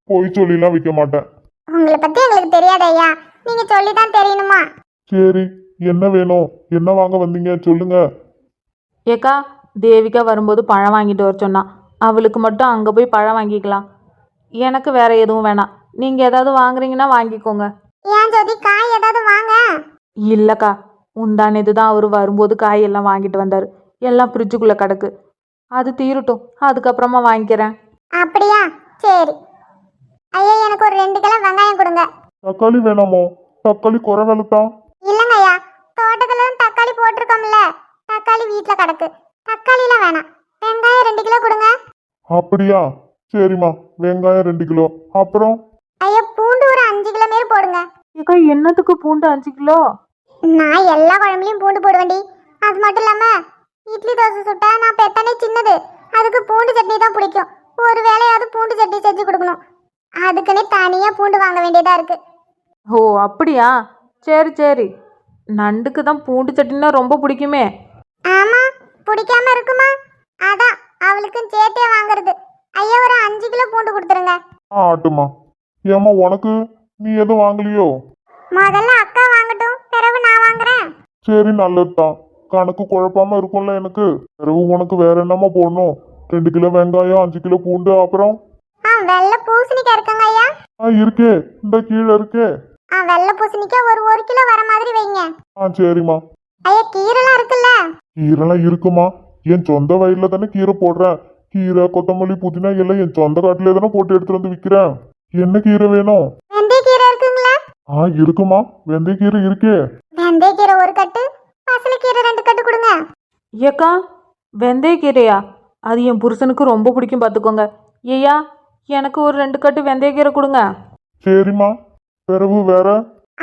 போய் சொல்லிலாம் விற்க மாட்டேன். உங்களை பத்தி எங்களுக்கு தெரியாது ஐயா, நீங்க சொல்லி தான் தெரியணுமா? சரி என்ன வேணும், என்ன வாங்க வந்தீங்க சொல்லுங்க. ஏக்கா, தேவிகா வரும்போது பழம் வாங்கிட்டு வர சொன்னான். அவளுக்கு மட்டும் அங்கே போய் பழம் வாங்கிக்கலாம், எனக்கு வேற எதுவும் வேணாம். நீங்கள் ஏதாவது வாங்குறீங்கன்னா வாங்கிக்கோங்க. ஏன் ஜோதி, காய் ஏதாவது வாங்க. இல்லைக்கா, முந்தானது தான் அவர் வரும்போது காயெல்லாம் வாங்கிட்டு வந்தார். எல்லாம் ஃப்ரிட்ஜுக்குள்ளே கிடக்கு, அது தீரட்டும், அதுக்கப்புறமா வாங்கிக்கிறேன். அப்படியா, சரி. ஐயா எனக்கு ஒரு 2 கிலோ வெங்காயம் கொடுங்க. தக்காளி வேணாமோ? தக்காளி குறை விலைத்தான். இல்லைங்க ஐயா, தோட்டத்துல தக்காளி போட்டிருக்கோம்ல, தக்காளி வீட்டில் கிடக்கு, தக்காளிலாம் வேணாம். வெங்காயம் 2 கிலோ கொடுங்க. அப்படியா? சரிம்மா, வெங்காயம் 2 கிலோ. அப்புறம் ஐயா பூண்டு ஒரு 5 கிலோ மேல் போடுங்க. ஏக்கா என்னத்துக்கு பூண்டு 5 கிலோ? நான் எல்லா குழம்புலையும் பூண்டு போடுவேண்டி. அது மட்டும் இல்லாம இட்லி தோசை சுட்டா நான் பெத்தனே சின்னது, அதுக்கு பூண்டு சட்னி தான் பிடிக்கும். ஒரு வேளையாவது பூண்டு சட்னி செஞ்சு கொடுக்கணும். அதுக்குன்னே தனியா பூண்டு வாங்க வேண்டியதா இருக்கு. ஓ அப்படியா? சரி சரி. நண்டுக்கு தான் பூண்டு சட்னினா ரொம்ப பிடிக்குமே. ஆமா, பிடிக்காம இருக்குமா? அதான் அவளுக்கும் சேர்த்தே வாங்குறது. ஐயா ஒரு 5 கிலோ பூண்டு கொடுத்துருங்க. ஆட்டுமா. ஏம்மா, உனக்கு நீ எதுவும் வாங்கலையோ? முதல்ல அக்கா வாங்கட்டும், பிறகு நான் வாங்குறேன். சரி, நல்லதுதான். கணக்கு குழப்பாம இருக்கும்ல எனக்கு. பிறகு உனக்கு வேற என்னம்மா போடணும்? 2 கிலோ வெங்காயம், 5 கிலோ பூண்டு, அப்புறம் வெள்ளை பூசணிக்காய் இருக்குங்க ஐயா. இருக்கே, இந்த கீழே இருக்கே. வெள்ளை பூசணிக்காய் ஒரு 1 கிலோ வர மாதிரி வைங்க. சரிம்மா. ஐயா கீரைலாம் இருக்குல்ல? கீரைலாம் இருக்குமா? என் சொந்த வயல்ல தானே கீரை போடுறேன். கீரை, கொத்தமல்லி, புதினா எல்லாம் என் சொந்த காட்டுல தானே போட்டு எடுத்துட்டு வந்து விற்கிறேன். என்ன கீரை வேணும்? வெந்தயக்கீரை இருக்குங்களா? இருக்குமா, வெந்தயக்கீரை இருக்கே. வெந்தயக்கீரை 1 கட்டு, பசலைக்கீரை 2 கட்டு கொடுங்க. ஏக்கா வெந்தயக்கீரையா? அது என் புருஷனுக்கு ரொம்ப பிடிக்கும் பார்த்துக்கோங்க. ஏய்யா எனக்கு ஒரு 2 கட்டு வெந்தயக்கீரை கொடுங்க. சரிம்மா. பிறகு வேற?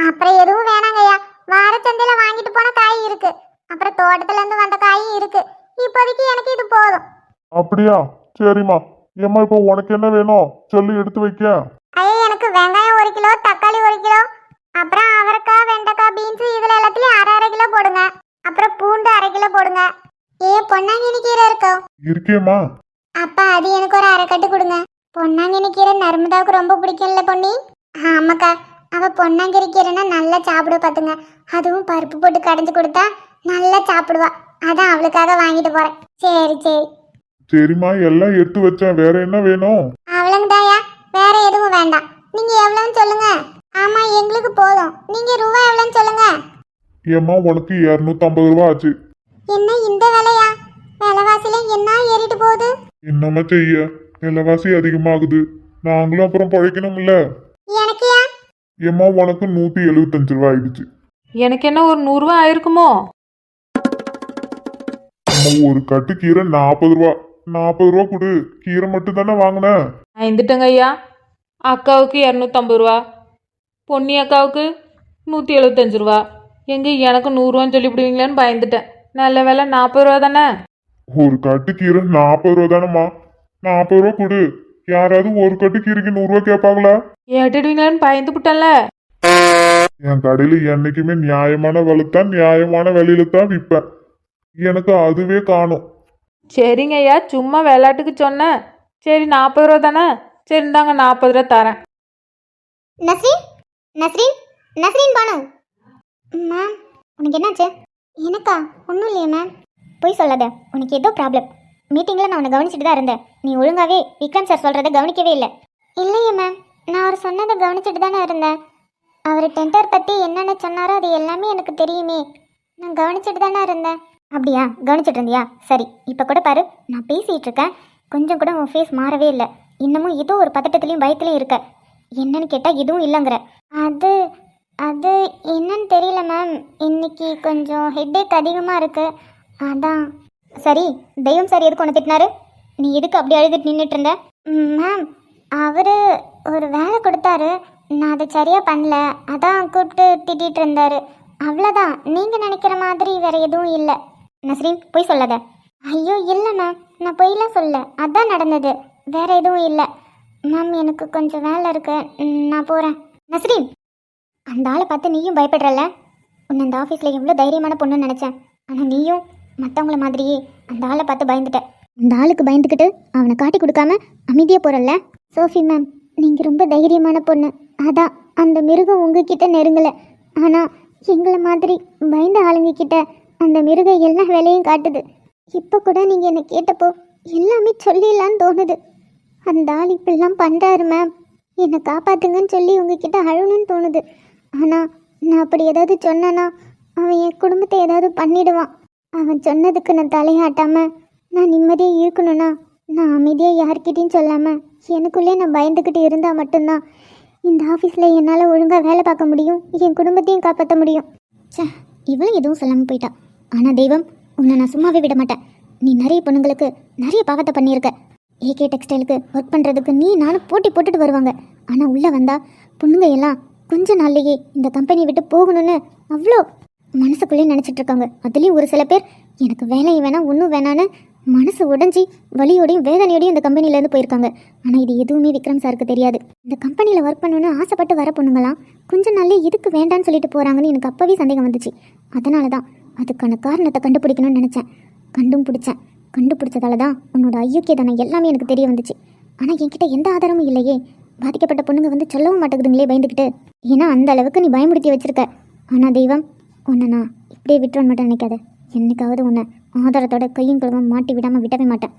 அப்புறம் எதுவும் வேணாங்க ஐயா. வார சந்தையில வாங்கிட்டு போன காய் இருக்கு, அப்புறம் தோட்டத்துல இருந்து வந்த காயும் இருக்கு. இப்போதைக்கு எனக்கு இது போதும். அப்படியா? சரிம்மா. ஏம்மா, இப்போ உனக்கு என்ன வேணும் சொல்லி எடுத்து வைக்க. ஐயா எனக்கு வெங்காயம் 1 கிலோ, தக்காளி 1 கிலோ, அப்புறம் அவரைக்காய், வெண்டைக்காய், பீன்ஸ் இதுல எல்லாத்துலயும் அரை கிலோ போடுங்க. அப்புறம் பூண்டு 1/2 கிலோ போடுங்க. பொன்னாங்கண்ணி கீரை இருக்கோ? இருக்கேம்மா. அப்பா அது எனக்கு ஒரு 1/2 கட்டு கொடுங்க. பொன்னாங்கண்ணி கீரை நர்மதாவுக்கு ரொம்ப பிடிக்கும்ல பொன்னி? ஆமாக்கா, அவ பொன்னாங்கண்ணி கீரைனா நல்லா சாப்பிடுவா பாத்துங்க. அதுவும் பருப்பு போட்டு கடைஞ்சு கொடுத்தா நல்லா சாப்பிடுவா. அதான் அவளுக்காக வாங்கிட்டு போறேன். சரி சரி. சரிம்மா, எல்லாம் எடுத்து வச்சேன். வேற என்ன வேணும்? அவ்வளவுதாயா, வேற எதுவும் வேண்டாம். நீங்க எவ்வளவுன்னு சொல்லுங்க. ஆமா எங்களுக்கு போதும். நீங்க ரூபா எவ்வளவுன்னு சொல்லுங்க. ஏம்மா, உனக்கு 250 ரூபா ஆச்சு. என்ன இந்த விலையா? விலைவாசில என்ன ஏறிட்டு போகுது? என்னம்மா செய்ய, விலைவாசி அதிகமாகுது. நாங்களும் அப்புறம் பழைக்கணும்ல. எனக்குயா? ஏம்மா, உனக்கு 175 ரூபா ஆயிடுச்சு. எனக்கு என்ன ஒரு 100 ரூபா ஆயிருக்குமோ? அம்மா, ஒரு கட்டு கீரை 40 ரூபா. 40 ரூபா கொடு. கீரை மட்டும் தானே வாங்கினேன். ஐந்துட்டங்க ஐயா. அக்காவுக்கு 250 ரூபா, பொன்னி அக்காவுக்கு 175 ரூபா. எங்க எனக்கு 100 ரூபான்னு சொல்லிவிடுவீங்களேன்னு பயந்துட்டேன். நல்ல வேலை 40 ரூபா தானே. ஒரு கட்டு கீரை 40 ரூபா தானேம்மா. 40 ரூபா கொடு. யாராவது ஒரு கட்டு கீரைக்கு 100 ரூபா கேட்பாங்களா? ஏட்டுடுவீங்களான்னு பயந்து விட்டேன்ல. என் கடையில என்னைக்குமே நியாயமான விலை தான், நியாயமான விலையில தான் விற்பேன். எனக்கு அதுவே காணும். சரிங்க ஐயா, சும்மா விளையாட்டுக்கு சொன்னேன். சரி 40 ரூபா தானே. சரி இந்தாங்க 40 ரூபா தரேன். நஸ்ரீன் நஸ்ரீன் நஸ்ரீன் பானு. மேம் உனக்கு என்னாச்சு? எனக்கா? ஒன்றும் இல்லையே மேம். போய் சொல்லாத, உனக்கு ஏதோ ப்ராப்ளம். மீட்டிங்கில் நான் உன்னை கவனிச்சுட்டு தான் இருந்தேன். நீ ஒழுங்காகவே விக்ரம் சார் சொல்கிறத கவனிக்கவே இல்லை. இல்லையே மேம், நான் அவர் சொன்னதை கவனிச்சுட்டு தானே இருந்தேன். அவர் டெண்டர் பற்றி என்னென்ன சொன்னாரோ அது எல்லாமே எனக்கு தெரியுமே. நான் கவனிச்சுட்டு தானே இருந்தேன். அப்படியா? கவனிச்சுட்டு இருந்தியா? சரி, இப்போ கூட பாரு, நான் பேசிகிட்டு இருக்கேன். கொஞ்சம் கூட உன் ஃபேஸ் மாறவே இல்லை. இன்னமும் ஏதோ ஒரு பதட்டத்துலேயும் பயத்துலையும் இருக்க. என்னன்னு கேட்டால் எதுவும் இல்லைங்கிற. அது அது என்னன்னு தெரியல மேம். இன்னைக்கு கொஞ்சம் ஹெட்டேக் அதிகமாக இருக்கு, அதான். சரி, தெய்வம் சார் எதுக்கு ஒன்று திட்டினாரு? நீ எதுக்கு அப்படி அழுதுட்டு நின்றுட்டு இருந்த? மேம் அவர் ஒரு வேலை கொடுத்தாரு, நான் அதை சரியாக பண்ணல, அதான் கூப்பிட்டு திட்டிகிட்டு இருந்தாரு. அவ்வளோதான். நீங்கள் நினைக்கிற மாதிரி வேற எதுவும் இல்லை. நஸ்ரீன் போய் சொல்லாத. ஐயோ இல்லை மேம், நான் பொய்லாம் சொல்ல, அதான் நடந்தது, வேற எதுவும் இல்லை. மேம் எனக்கு கொஞ்சம் வேலை இருக்கு, நான் போகிறேன். நஸ்ரீன், அந்த ஆளை பார்த்து நீயும் பயப்படுறல? உன்னை அந்த ஆஃபீஸில் எவ்வளோ தைரியமான பொண்ணுன்னு நினச்சேன். ஆனால் நீயும் மற்றவங்கள மாதிரியே அந்த ஆளை பார்த்து பயந்துட்ட. அந்த ஆளுக்கு பயந்துக்கிட்டு அவனை காட்டி கொடுக்காம அமைதியாக போகிறல்ல? சோஃபி மேம், நீங்கள் ரொம்ப தைரியமான பொண்ணு, அதான் அந்த மிருகம் உங்ககிட்ட நெருங்கலை. ஆனால் எங்களை மாதிரி பயந்த ஆளுங்க கிட்ட அந்த மிருகம் எல்லா வேலையும் காட்டுது. இப்போ கூட நீங்கள் என்னை கேட்டப்போ எல்லாமே சொல்லிடலான்னு தோணுது. அந்த ஆள் இப்படிலாம் பண்ணுறாரு மேம், என்னை காப்பாற்றுங்கன்னு சொல்லி உங்ககிட்ட அழணும்னு தோணுது. ஆனால் நான் அப்படி ஏதாவது சொன்னேன்னா அவன் என் குடும்பத்தை ஏதாவது பண்ணிடுவான். அவன் சொன்னதுக்கு நான் தலையாட்டாமல் நான் நிம்மதியாக இருக்கணும்னா நான் அமைதியாக யார்கிட்டையும் சொல்லாமல் எனக்குள்ளே நான் பயந்துக்கிட்டு இருந்தால் மட்டும்தான் இந்த ஆஃபீஸில் என்னால் ஒழுங்காக வேலை பார்க்க முடியும், என் குடும்பத்தையும் காப்பாற்ற முடியும். சே, இவளும் எதுவும் சொல்லாமல் போயிட்டா. ஆனால் தெய்வம், உன்னை நான் சும்மாவே விட மாட்டேன். நீ நிறைய பொண்ணுங்களுக்கு நிறைய பாவத்தை பண்ணியிருக்க. ஏகே டெக்ஸ்டைலுக்கு ஒர்க் பண்ணுறதுக்கு நீ நானும் போட்டி போட்டுட்டு வருவாங்க. ஆனால் உள்ளே வந்தா பொண்ணுங்க எல்லாம் கொஞ்ச நாள்லேயே இந்த கம்பெனியை விட்டு போகணும்னு அவ்வளோ மனசுக்குள்ளேயே நினச்சிட்டு இருக்காங்க. அதுலேயும் ஒரு சில பேர் எனக்கு வேலையும் வேணாம் ஒன்றும் வேணான்னு மனசு உடைஞ்சி வலியோடையும் வேதனையோடையும் இந்த கம்பெனிலேருந்து போயிருக்காங்க. ஆனால் இது எதுவுமே விக்ரம் சாருக்கு தெரியாது. இந்த கம்பெனியில் ஒர்க் பண்ணணும்னு ஆசைப்பட்டு வர பொண்ணுங்களாம் கொஞ்ச நாள்லேயே எதுக்கு வேண்டான்னு சொல்லிட்டு போகிறாங்கன்னு எனக்கு அப்போவே சந்தேகம் வந்துச்சு. அதனால தான் அதுக்கான காரணத்தை கண்டுபிடிக்கணும்னு நினச்சேன். கண்டுபிடிச்சதால தான் உன்னோட ஐயோக்கியதானம் எல்லாமே எனக்கு தெரிய வந்துச்சு. ஆனால் என்கிட்ட எந்த ஆதாரமும் இல்லையே. பாதிக்கப்பட்ட பொண்ணுங்க வந்து சொல்லவும் மாட்டேங்குதுங்களே பயந்துக்கிட்டு. ஏன்னா அந்த அளவுக்கு நீ பயமுறுத்தி வச்சிருக்க. ஆனால் தெய்வம் உன்னை நான் இப்படியே விட்டுறன்னு மட்டும் நினைக்காத. என்னைக்காவது உன்னை ஆதாரத்தோட கையும் களவும் மாட்டி விடாமல் விடவே மாட்டேன்.